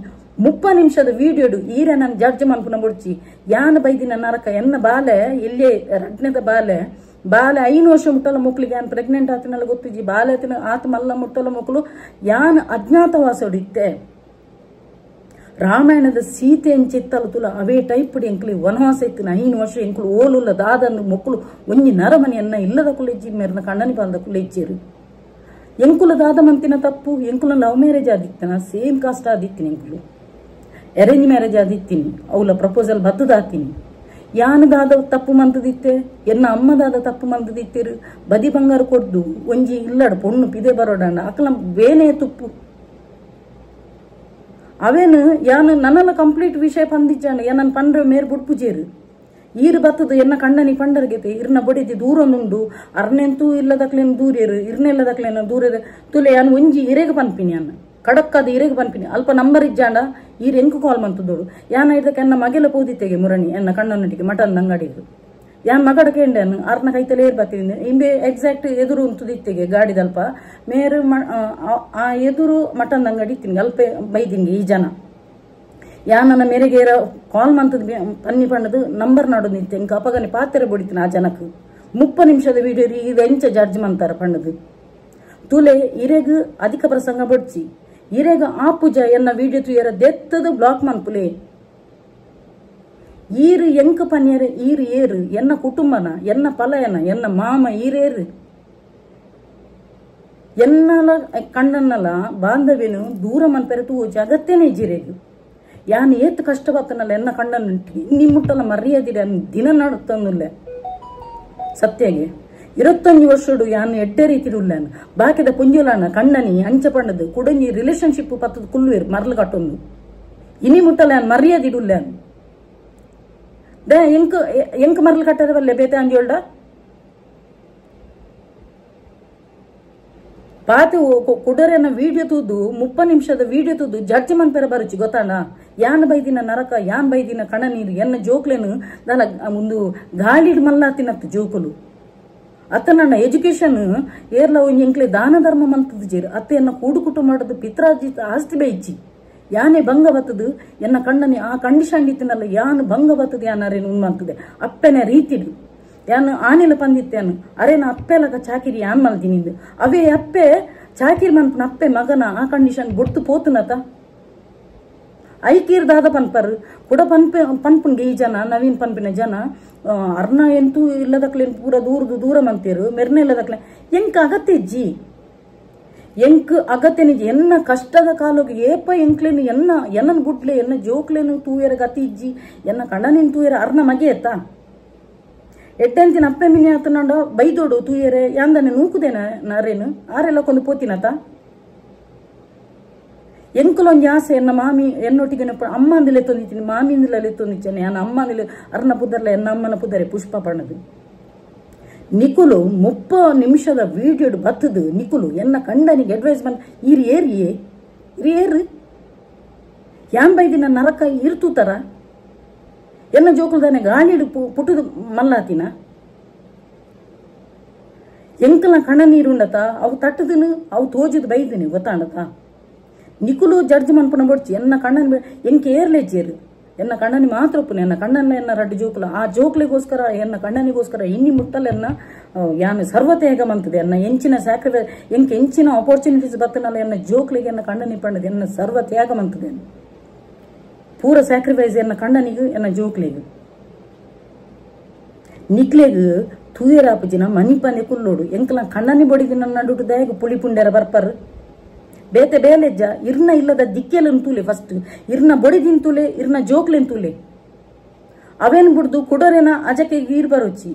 30 ನಿಮಿಷದ ವಿಡಿಯೋಡು ಈರ ನಾನು ಜಡ್ಜ್ ಮನ್ಪುನ ಬುಡ್ಚಿ ಯಾನ ಬೈದಿನ ನರಕ ಎನ್ನ ಬಾಲೆ ಇಲ್ಲೇ ರಡ್ನೆದ ಬಾಲೆ 5 ವರ್ಷ ಮುಟ್ಟಲ ಮಕ್ಕಳಿಗೆ ಯಾನ್ ಪ್ರೆಗ್ನೆಂಟ್ ಆತನಲ್ಲ ಗೊತ್ತಿಜ್ಜಿ ಬಾಲೆ ಆತ ಮಲ್ಲ ಮುಟ್ಟಲ ಮಕ್ಕಳು ಯಾನ್ ಅಜ್ಞಾತವಾಸೋಡಿತ್ತೆ ರಾಮಾಯಣದ ಸೀತೆ ಎಂಚಿತ್ತಲ್ಲ ತುಲ ಅವೇ ಟೈಪ್ ಎಂಕ್ಲಿ ವನವಾಸ ಇತ್ತು 5 ವರ್ಷ ಎಂಕ್ಲು ಓಲುಲ್ಲ ದಾದನ್ನು ಮಕ್ಕಳು ಒಂಜಿ ನರಮನೆಯನ್ನ ಇಲ್ಲದ ಕುಲೆಜ್ಜಿ ಮೇರ್ನ ಕಣ್ಣನಿ ಬಾಲ್ದ ಕುಲೆಜ್ಜಿರು ಎಂಕುಲ ದಾದ ಮಂತಿನ ತಪ್ಪು ಎಂಕುಲ ಲವ್ ಮ್ಯಾರೇಜ್ ಆದಿತ್ತನ ಸೇಮ್ ಕಾಸ್ಟ್ ಆದಿತ್ತೀನಿ ಎಂಕುಲು ಅರೇಂಜ್ ಮ್ಯಾರೇಜ್ ಆದಿತ್ತೀನಿ ಅವಳ ಪ್ರಪೋಸಲ್ ಬದ್ದದಾತೀನಿ ಯಾನದಾದ ತಪ್ಪು ಮಂತದಿತ್ತೆ ಎನ್ನ ಅಮ್ಮದಾದ ತಪ್ಪು ಮಂತದಿತ್ತಿರು ಬದಿ ಬಂಗಾರ ಕೊಡ್ದು ಒಂಜಿ ಇಲ್ಲಡ ಪೊಣ್ಣು ಪಿದೆ ಬರೋಡಣ್ಣ ಅಕಲ ಬೇನೆ ತುಪ್ಪು ಅವೇನು ಯಾನು ನನ್ನಲ್ಲ ಕಂಪ್ಲೀಟ್ ವಿಷಯ ಪಂದಿಜ್ಜಾನ ಏನನ್ ಪಂಡ್ರೆ ಮೇರ್ ಬುಡ್ಪುಜೇರು ಈರು ಬತ್ತದು ಎನ್ನ ಕಣ್ಣನಿ ಪಂಡರ್ಗೆತೆ ಇರ್ನ ಬಡಿದಿ ದೂರನುಂಡು ಅರ್ನೆಂತೂ ಇಲ್ಲದಕ್ಲೇನು ದೂರೇರು ಇರ್ನೆಲ್ಲದಕ್ಲೇನು ದೂರೇರು ತುಲೆ ಯಾನು ಒಂಜಿ ಇರೆಗೆ ಪನ್ಪಿನಿ ಅನ್ನ ಕಡಕ್ಕದ ಇರೆಗೆ ಪನ್ಪಿನಿ ಅಲ್ಪ ನಂಬರ್ ಇಜ್ಜಾಂಡ ಈರು ಎಂಕು ಕಾಲ್ ಮಂತದೋಡು ಯಾನ ಇದಕ್ಕೆ ಎನ್ನ ಮಗೆಲ ಪೋದಿತ್ತೆಗೆ ಮುರಣಿ ಎನ್ನ ಕಣ್ಣನೊಟ್ಟಿಗೆ ಮಟನ್ ಅಂಗಡಿದು ಯಾನ್ ಮಗಡ ಕೇಂಡೆ ಅರ್ನ ಕೈತಲೇ ಏರ್ ಬತ್ತಿಂದೆ ಇಂಬೆ ಎಕ್ಸಾಕ್ಟ್ ಎದುರು ಉಂಟುದಿತ್ತೆಗೆ ಗಾಡಿದಲ್ಪ ಮೇರು ಆ ಎದುರು ಮಟನ್ ಅಂಗಡಿ ಇತ್ತೀನಿ ಅಲ್ಪ ಬೈದಿಂಗೆ ಈ ಜನ ಯಾನ ಮೇರೆಗೆ ಕಾಲ್ ಮಂತದ್ ಪನ್ನಿ ಪಣ್ಣದು ನಂಬರ್ ನಾಡೋದು ನಿಂತೆ ಇಂಕ ಅಪಗನೆ ಪಾತ್ರೆ ಬಡಿತೀನಿ ಆ ಜನಕ್ಕೆ 30 ನಿಮಿಷದ ವಿಡಿಯೋ ಇದು ಎಂಚ ಜಡ್ಜ್ ಮಂತಾರ ಪಣ್ಣದು ತುಲೆ ಇರೆಗ್ ಅಧಿಕ ಪ್ರಸಂಗ ಬಡ್ಚಿ ಇರೆಗ ಆ ಪೂಜಾ ಎನ್ನ ವಿಡಿಯೋ ತುಯರ ದೆತ್ತದು ಬ್ಲಾಕ್ ಮನ್ಪುಲೆ ಈರು ಎಂಕ ಪನ್ಯರೆ ಈರು ಏರು ಎನ್ನ ಕುಟುಂಬನ ಎನ್ನ ಪಲಯನ ಎನ್ನ ಮಾಮ ಈರೇರು ಎನ್ನಲ ಕಣ್ಣನ್ನಲ ಬಾಂಧವ್ಯನು ದೂರ ಮನ್ಪೆರೆ ತೂಜ ಅಗತ್ಯನೇ ಜಿರೆಗು ಯಾನ್ ಏತ್ ಕಷ್ಟ ಬತ್ತನಲ್ಲ ಎನ್ನ ಕಣ್ಣನ್ನುಂಟಿ ಇನ್ನಿ ಮುಟ್ಟಲ್ಲ ಮರ್ಯಾದಿರಿ ಅನ್ ದಿನ ನಡುತ್ತನ್ನುಲ್ಲೆ ಸತ್ಯಗೆ 25 ವರ್ಷಡು ಯಾನ್ ಎಡ್ಡೆ ರೀತಿ ಉಲ್ಲಾನ ಬಾಕಿದ ಪುಂಜುಲಾನ ಕಣ್ಣನಿ ಅಂಚ ಪಂಡದು ಕುಡಂಜಿ ರಿಲೇಶನ್ಶಿಪ್ ಪತ್ತದ ಕುಲ್ಲುವೇರು ಮರ್ಲು ಕಟ್ಟೊಂದು ಇನಿ ಮುಟ್ಟಲ್ಲ ಯಾನ್ ಮರ್ಯಾದಿರಿ ಉಲ್ಲಾನ ದೇ ಎಂಕ್ ಮರ್ಲು ಕಟ್ಟರವಲ್ಲೆ ಬೇತೆ ಅಂಜೋಲ್ಡ ಪಾತಿ ಕುಡರೆನ ವಿಡಿಯೋ ತೂದು 30 ನಿಮಿಷದ ವಿಡಿಯೋ ತೂದು ಜಡ್ಜ್ಮೆಂಟ್ ಪೆರ ಬರುಚಿ ಗೊತ್ತಾನ ಯಾನ್ ಬೈದಿನ ನರಕ ಯಾನ್ ಬೈದಿನ ಕಣ ನೀರು ಎನ್ನ ಜೋಕ್ಲೇನು ದನ ಒಂದು ಗಾಳಿಡ್ ಮಲ್ಲಾತಿನತ್ತು ಜೋಕುಲು ಅತ್ತ ನನ್ನ ಎಜುಕೇಶನ್ ಏರ್ಲ ಒಂಜಿ ಎಂಕ್ಲೆ ದಾನ ಧರ್ಮ ಮಂತದ ಜೇರು ಅತ್ತ ಎನ್ನ ಕೂಡು ಕುಟುಂಬ ಮಾಡೋದು ಪಿತ್ರಾಜಿತ್ ಆಸ್ತಿ ಬೈಚಿ ಯಾನೇ ಭಂಗ ಬತ್ತದು ಎನ್ನ ಕಣ್ಣನಿ ಆ ಕಂಡೀಷನ್ ಇತ್ತಿನಲ್ಲ ಯಾನ್ ಭಂಗ ಬತ್ತದು ಯಾನಾರೇನು ಉನ್ಮಂತದೆ ಅಪ್ಪೆನ ರೀತಿಡು ಯಾನು ಆನೆಲ ಪಂದಿತ್ತೇನು ಅರೇನ ಅಪ್ಪೆಲಗ ಚಾಕಿರಿ ಯಾನ್ ಮಲ್ದಿನಿಂದು ಅವೇ ಅಪ್ಪೆ ಚಾಕಿರಿ ಮನ್ಪನ ಅಪ್ಪೆ ಮಗನ ಆ ಕಂಡೀಷನ್ ಬೊಟ್ಟು ಪೋತುನತ ಐಕೀರ್ ದಾದ ಪನ್ಪರ್ ಕೂಡ ಪನ್ಪನ್ಗೆ ಈ ಜನ ನವೀನ್ ಪನ್ಪಿನ ಜನ ಅರ್ನ ಎಂತೂ ಇಲ್ಲದಕ್ಲೇನು ಪೂರ ದೂರ ಮಂತೇರು ಮೆರ್ನೆ ಇಲ್ಲದಕ್ಲೆ ಎಂಕ್ ಅಗತ್ಯ ಇಜ್ಜಿ ಎಂಕ್ ಅಗತ್ಯ ನಿಜ ಎನ್ನ ಕಷ್ಟದ ಕಾಲಕ್ಕೆ ಏಪ ಎಂಕ್ಲೇನು ಎನ್ನನ್ ಬುಡ್ಲೆ ಎನ್ನ ಜೋಕ್ಲೇನು ತೂಯರ ಗತಿ ಇಜ್ಜಿ ಎನ್ನ ಕಣ್ಣನಿನ್ ತೂಯರ ಅರ್ನ ಮಗೆ ಎತ್ತ ಎಟ್ಟಂತಿನ ಅಪ್ಪೆ ಮಿನಿ ಆತನಂಡ ಬೈದೋಡು ತೂಯರೆ ಯಾಂದನೆ ನೂಕುದೇನ ನಾರೇನು ಆರೆಲ್ಲ ಕೊಂದು ಪೋತಿನತ ಎಂಕುಲೊಂಜಿ ಆಸೆ ಎನ್ನ ಮಾಮಿ ಎನ್ನೊಟ್ಟಿಗೆ ಅಮ್ಮಂದಿಲೆ ತೊಂದಿದ್ದೀನಿ ಮಾಮಿಂದಿಲೆ ತೊಂದಿದ್ದೇನೆ ನಾನು ಅಮ್ಮಂದಿಲೆ ಅರ್ನ ಪುದರ್ಲೆ ಎನ್ನ ಅಮ್ಮನ ಪುದರೆ ಪುಷ್ಪ ಪಣ್ಣದು ನಿಕುಲು 30 ನಿಮಿಷದ ವಿಡಿಯೋ ಬತ್ತದು ನಿಕುಲು ಎನ್ನ ಕಂಡನಿಗೆ ಅಡ್ವೈಸ್ಮೆಂಟ್ ಏರು ಯಾನ್ ಬೈದಿನ ನರಕ ಇರ್ತೂತರ ಎನ್ನ ಜೋಕುಲ್ದಾನೆ ಗಾಳಿಡು ಪುಟ್ಟದು ಮಲ್ಲಾತಿನ ಎಂಕಲ ಕಣ ನೀರುಂಡತ ಅವು ತಟ್ಟದನು ಅವು ತೋಜದು ಬೈದಿನಿ ಗೊತ್ತಾಂಡತ ನಿಕುಲು ಜಡ್ಜ್ ಮನ್ಪನ ಬಡ್ಚಿ ಎನ್ನ ಕಣ್ಣನ ಎಂಕೆ ಏರ್ಲೆಜ್ಜೇರು ಎನ್ನ ಕಣ್ಣನಿ ಮಾತ್ರ ಒಪ್ಪುನೆ ಎನ್ನ ಕಣ್ಣನ್ನ ಎನ್ನ ರಡ್ಡು ಜೋಕುಲ ಆ ಜೋಕ್ಲಿಗೋಸ್ಕರ ಎನ್ನ ಕಣ್ಣನಿಗೋಸ್ಕರ ಇನ್ನಿ ಮುಟ್ಟಲ್ಲ ಎನ್ನ ಯಾನು ಸರ್ವತ್ಯಾಗ ಮಂತದೆ ಎನ್ನ ಎಂಚಿನ ಸ್ಯಾಕ್ರಿಫೈಸ್ ಎಂಕೆ ಎಂಚಿನ ಆಪರ್ಚುನಿಟೀಸ್ ಬತ್ತನಲ್ಲ ಎನ್ನ ಜೋಕ್ಲಿಗೆ ಎನ್ನ ಕಣ್ಣನಿ ಪಂಡದು ಎನ್ನ ಸರ್ವತ್ಯಾಗ ಮಂತದೆ ಪೂರ ಸ್ಯಾಕ್ರಿಫೈಸ್ ಎನ್ನ ಕಣ್ಣನಿಗೂ ಎನ್ನ ಜೋಕ್ಲಿಗೂ ನಿಕ್ಲೆಗೂ ತೂಯರಾಪಜಿನ ಮನಿಪನೆ ಕುಲ್ಲೋಡು ಎಂಕಲ ಕಣ್ಣನಿ ಬಡಿದಿನ ನಡುಟು ದಯಗ ಪುಳಿ ಪುಂಡೆರ ಬರ್ಪರ್ ಬೇತೆ ಬೇಲೆಜ್ಜ ಇರ್ನ ಇಲ್ಲದ ದಿಕ್ಕೆಲನ್ ತೂಲೆ ಫಸ್ಟ್ ಇರ್ನ ಬಡಿದಿನ್ ತೂಲೆ ಇರ್ನ ಜೋಕ್ಲೆನ್ ತೂಲೆ ಅವೇನ್ ಬಿಡ್ದು ಕುಡೋರೇನ ಅಜಕ್ಕೆ ಗೀರ್ ಬರೋಚಿ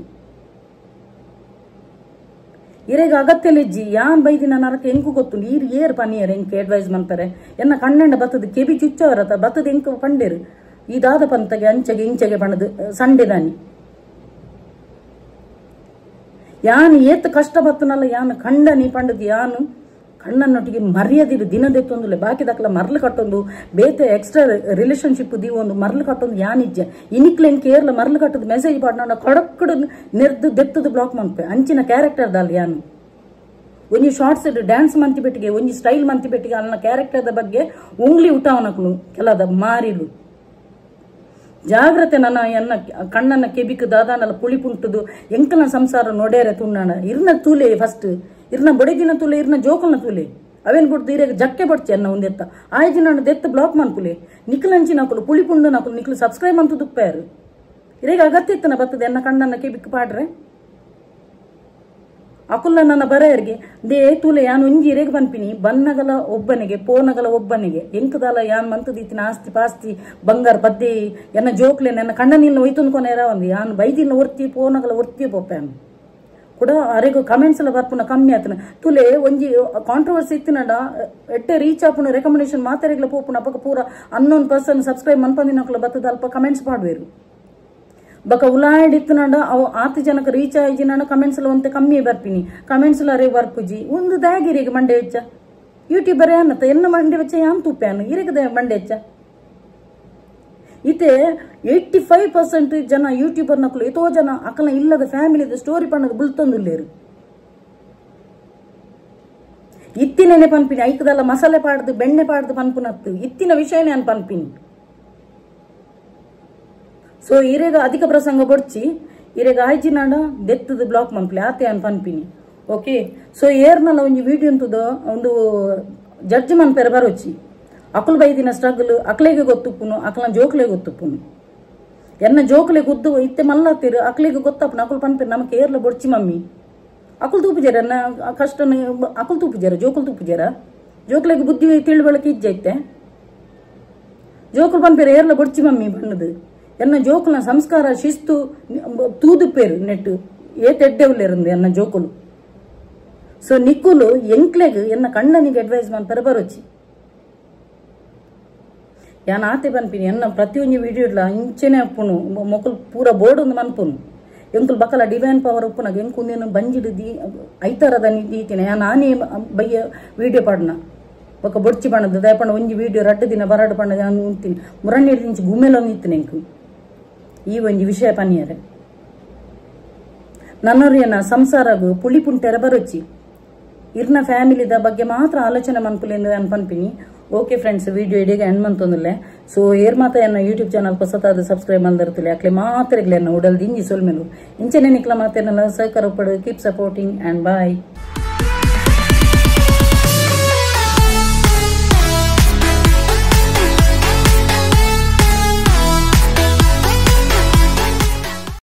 ಇರೆಗ ಅಗತ್ಯಲೆಜ್ಜಿ ಯಾನ್ ಬೈದಿನ ನರಕ ಎಂಕು ಗೊತ್ತುಂಡು ಏರ್ ಪನಿಯರ್ ಎಂಕ್ ಅಡ್ವೈಸ್ ಮಾಡ್ತಾರೆ ಎನ್ನ ಕಣ್ಣಂಡ ಬತ್ತದ ಕೆಬಿ ಚುಚ್ಚವರತ ಬತ್ತದ ಎಂಕ ಪಂಡೇರು ಇದಾದ ಪಂತಗೆ ಅಂಚೆಗೆ ಇಂಚೆಗೆ ಪಣದು ಸಂಡೆ ದಾನಿ ಯಾನ್ ಏತ್ ಕಷ್ಟ ಬತ್ತನಲ್ಲ ಯಾನ್ ಕಂಡನಿ ಪಂಡದು ಯಾನು ಕಣ್ಣನೊಟ್ಟಿಗೆ ಮರ್ಯಾದಿರು ದಿನದೆತ್ತೊಂದುಲೆ ಬಾಕಿ ದಕ್ಲ ಮರ್ಲು ಕಟ್ಟೊಂದು ಬೇತೆ ಎಕ್ಸ್ಟ್ರಾ ರಿಲೇಶನ್ಶಿಪ್ ದಿ ಒಂದು ಮರ್ಲು ಕಟ್ಟೊಂದು ಯಾನಿಜ್ಜೆ ಇನಿಕ್ಲೆನ್ ಕೇರ್ಲ ಮರ್ಲು ಕಟ್ಟದ ಮೆಸೇಜ್ ಪಾಡ್ನ ಕೊಡಕ್ಕಡ ನೆರ್ದು ದೆತ್ತದ ಬ್ಲಾಕ್ ಮನ್ಪೆ ಅಂಚಿನ ಕ್ಯಾರೆಕ್ಟರ್ ದಾಲ್ ಯಾನು ಒಂಜಿ ಶಾರ್ಟ್ಸ್ ಡ್ಯಾನ್ಸ್ ಮಂತಿ ಬೆಟ್ಟಿಗೆ ಒಂಜಿ ಸ್ಟೈಲ್ ಮಂತಿ ಬೆಟ್ಟಿಗೆ ಅನ್ನ ಕ್ಯಾರೆಕ್ಟರ್ ಬಗ್ಗೆ ಉಂಗ್ಲಿ ಉಟಾವನಕ್ಲು ಕೆಲದ ಮಾರಿಲು ಜಾಗ್ರತೆ ನನ್ನ ಎನ್ನ ಕಣ್ಣನ ಕೆಬಿಕ್ ದಾದಾನಲ್ಲ ಪುಳಿ ಪುಂಟದು ಎಂಕನ ಸಂಸಾರ ನೋಡೇರೆ ತುಣ್ಣನ ಇರ್ನ ತೂಲೆ ಫಸ್ಟ್ ಇರ್ನ ಬಡಿದಿನ ತೂಲೆ ಇರ್ನ ಜೋಕಲ್ನ ತೂಲೆ ಅವೇನ್ ಬಿಡ್ದು ಇರೇಗ ಜಕ್ಕೆ ಬಡ್ಚೆ ಅನ್ನ ಒಂದೆತ್ತ ಆಯ್ಜಿನ ದೆತ್ತ ಬ್ಲಾಕ್ ಮನ್ಪುಲೆ ನಿಖಲಂಚಿ ನಕಲು ಪುಳಿ ಪುಂಡು ನಕಲು ನಿಖಲು ಸಬ್ಸ್ಕ್ರೈಬ್ ಅಂತ ದುಪ್ಪಾರು ಇರೇಗ ಅಗತ್ಯ ಇತ್ತನ ಬರ್ತದೆ ಎನ್ನ ಕಣ್ಣನ ಕೆಬಿಕ್ ಪಾಡ್ರೆ ಅಕುಲ್ಲ ನನ್ನ ಬರೆಯರ್ಗೆ ದೇ ತೂಲೆ ಯಾನು ಒಂಜಿ ಇರೇಗ ಬನ್ಪಿನಿ ಬನ್ನಗಲ ಒಬ್ಬನಿಗೆ ಪೋನಗಲ ಒಬ್ಬನಿಗೆ ಎಂಕದಲ ಯಾನ್ ಮಂತದೀತಿನ ಆಸ್ತಿ ಪಾಸ್ತಿ ಬಂಗಾರ ಪದ್ದೆ ಎನ್ನ ಜೋಕ್ಲೆ ನನ್ನ ಕಣ್ಣನಿಲ್ಲ ಒಯ್ತುನ್ಕೊನೇರ ಒಂದು ಯಾನ್ ಬೈದಿನ ಒರ್ತಿ ಪೋನಗಲ ಒರ್ತಿ ಪೋಪ್ಯಾನು ಕೂಡ ಅರೆಗೂ ಕಮೆಂಟ್ಸ್ ಎಲ್ಲ ಬರ್ಪುನ ಕಮ್ಮಿ ಆತನ ತುಲೆ ಒಂಜಿ ಕಾಂಟ್ರವರ್ಸಿ ಇತ್ತಿನಡ ಎಟ್ಟೆ ರೀಚ್ ಆಪುನ ರೆಕಮೆಂಡೇಶನ್ ಮಾತಾರೆಗ್ಲ ಪೋಪುನ ಅಪಕ ಪೂರ ಅನ್ನೊಂದು ಪರ್ಸನ್ ಸಬ್ಸ್ಕ್ರೈಬ್ ಮನ್ಪಂದಿನಕ್ಲ ಬತ್ತದ ಅಲ್ಪ ಕಮೆಂಟ್ಸ್ ಪಾಡ್ವೇರು ಬಕ ಉಲಾಯ್ಡ್ ಇತ್ತನಡ ಅವು 8 ಜನಕ್ಕೆ ರೀಚ್ ಆಯ್ಜಿನ ಕಮೆಂಟ್ಸ್ ಎಲ್ಲ ಒಂತೆ ಕಮ್ಮಿ ಬರ್ಪಿನಿ ಕಮೆಂಟ್ಸ್ ಎಲ್ಲ ಅರೆ ಬರ್ಪುಜಿ ಒಂದು ದಾಗಿರಿಗೆ ಮಂಡೆ ವೆಚ್ಚ ಯೂಟ್ಯೂಬರ್ ಅನ್ನತ್ತ ಎನ್ನ ಮಂಡೆ ವೆಚ್ಚ ಯಾನ್ ತೂಪ್ಯಾನು ಇರೆಗ ಮಂಡೆ ವೆಚ್ಚ ಇತೆ 85% ಜನ ಯೂಟ್ಯೂಬರ್ ನಕಲು ಎತೋ ಜನ ಅಕಲ ಇಲ್ಲದ ಫ್ಯಾಮಿಲಿದ ಸ್ಟೋರಿ ಪಣ್ಣದ ಬುಲ್ತೊಂದುಲ್ಲೇರು ಇತ್ತಿನೇ ಪನ್ಪಿನಿ ಐಕದಲ್ಲ ಮಸಾಲೆ ಪಾಡ್ದು ಬೆಣ್ಣೆ ಪಾಡ್ದು ಪನ್ಪುನತ್ತು ಇತ್ತಿನ ವಿಷಯನೇ ಅನ್ ಪನ್ಪಿನಿ ಸೊ ಇರೇಗ ಅಧಿಕ ಪ್ರಸಂಗ ಬಡ್ಚಿ ಇರೇಗ ಆಯ್ಜಿನಾಡ ದೆತ್ತದ ಬ್ಲಾಕ್ ಮನ್ಪಲೆ ಆತೆ ಅನ್ ಪನ್ಪಿನಿ ಓಕೆ ಸೊ ಏರ್ನಲ್ಲ ಒಂಜಿ ವಿಡಿಯೋ ಅಂತದ ಒಂದು ಜಡ್ಜ್ ಮನ್ಪೆರ ಬರೋಚಿ ಅಕಲ್ ಬೈದಿನ ಸ್ಟ್ರಗಲ್ ಅಕ್ಲೆಗೆ ಗೊತ್ತುಪ್ಪುನು ಅಕಲ್ನ ಜೋಕ್ಲೆ ಗೊತ್ತುಪ್ಪುನು ಎನ್ನ ಜೋಕ್ಲೆ ಗೊತ್ತು ಇತ್ತೆ ಮಲ್ಲತ್ತಿರು ಅಕ್ಲೆಗೆ ಗೊತ್ತಪ್ಪನ ಅಕಲ್ ಪನ್ಪೆರ್ ನಮಕ್ ಏರ್ಲ ಬೊಡ್ಚಿ ಮಮ್ಮಿ ಅಕಲ್ ತೂಪುಜಾರ ಎನ್ನ ಕಷ್ಟ ಅಕಲ್ ತೂಪುಜಾರ ಜೋಕಲ್ ತೂಪುಜಾರ ಜೋಕ್ಲೆಗೆ ಬುದ್ಧಿ ತಿಳುವಳಿಕೆ ಇಜ್ಜೈತೆ ಜೋಕುಲು ಪನ್ಪೇರು ಏರ್ಲ ಬೊಡ್ಚಿ ಮಮ್ಮಿ ಬಣ್ಣದು ಎನ್ನ ಜೋಕುಲ್ನ ಸಂಸ್ಕಾರ ಶಿಸ್ತು ತೂದು ಪೇರು ನೆಟ್ಟು ಏತೆಡ್ಡೆವುಲೇருந்து ಎನ್ನ ಜೋಕುಲು ಸೊ ನಿಕ್ಕುಲು ಎಂಕ್ಲೆಗ್ ಎನ್ನ ಕಣ್ಣನಿಗೆ ಅಡ್ವೈಸ್ ಮಾಡ್ತಾರೆ ಬರೋಚಿ ಯಾನ್ ಆತೆ ಬನ್ಪಿನಿ ಎನ್ನ ಪ್ರತಿಯೊಂದು ವಿಡಿಯೋ ಇಡ್ಲ ಇಂಚೆನೆ ಅಪ್ಪುನು ಮೊಕಲ್ ಪೂರ ಬೋರ್ಡ್ ಒಂದು ಮನ್ಪುನು ಎಂಕುಲ್ ಬಕಲ ಡಿವೈನ್ ಪವರ್ ಉಪ್ಪುನಾಗ ಎಂಕುಂದೇನು ಬಂಜಿಡು ಐತಾರದ ನೀತಿನ ನಾನೇ ಬಯ್ಯ ವಿಡಿಯೋ ಪಾಡ್ನ ಬೊಕ್ಕ ಬೊಡ್ಚಿ ಬಣ್ಣದ ದಯಪಂಡ ಒಂಜಿ ವಿಡಿಯೋ 2 ದಿನ ಬರಾಡು ಪಂಡ ನಾನು ಉಂತೀನಿ ಮುರಣ್ಣೇಳು ಇಂಚು ಗುಮ್ಮೆಲೋ ನಿಂತಿನ ಎಂಕು ಈ ಒಂಜಿ ವಿಷಯ ಪನ್ನಿಯರೆ ನನ್ನೊರಿಯನ ಸಂಸಾರಗು ಪುಳಿ ಪುಂಟೆರ ಬರೋಚಿ ಇರ್ನ ಫ್ಯಾಮಿಲಿದ ಬಗ್ಗೆ ಮಾತ್ರ ಆಲೋಚನೆ ಮನ್ಪುಲೆಂದು ಅನ್ಪನ್ಪಿನಿ ಓಕೆ ಫ್ರೆಂಡ್ಸ್ ವಿಡಿಯೋ ಇಡೀಗ ಎಂಡ್ ಮಂತೊಂದುಲ್ಲೆ ಸೊ ಏರ್ ಮಾತ ಎನ್ನ ಯೂಟ್ಯೂಬ್ ಚಾನಲ್ ಹೊಸತಾದ ಸಬ್ಸ್ಕ್ರೈಬ್ ಮಲ್ದಿರ್ತಿಲ್ಲ ಯಾಕೆ ಮಾತ್ರ ಉಡಲ್ದು ಇಂಜಿ ಸೊಲ್ಮೆಲು ಇಂಚೆನೆ ನಿಕ್ಲ ಮಾತೇನಲ್ಲ ಸಹಕಾರ ಪಡು ಕೀಪ್ ಸಪೋರ್ಟಿಂಗ್ ಅಂಡ್ ಬಾಯ್.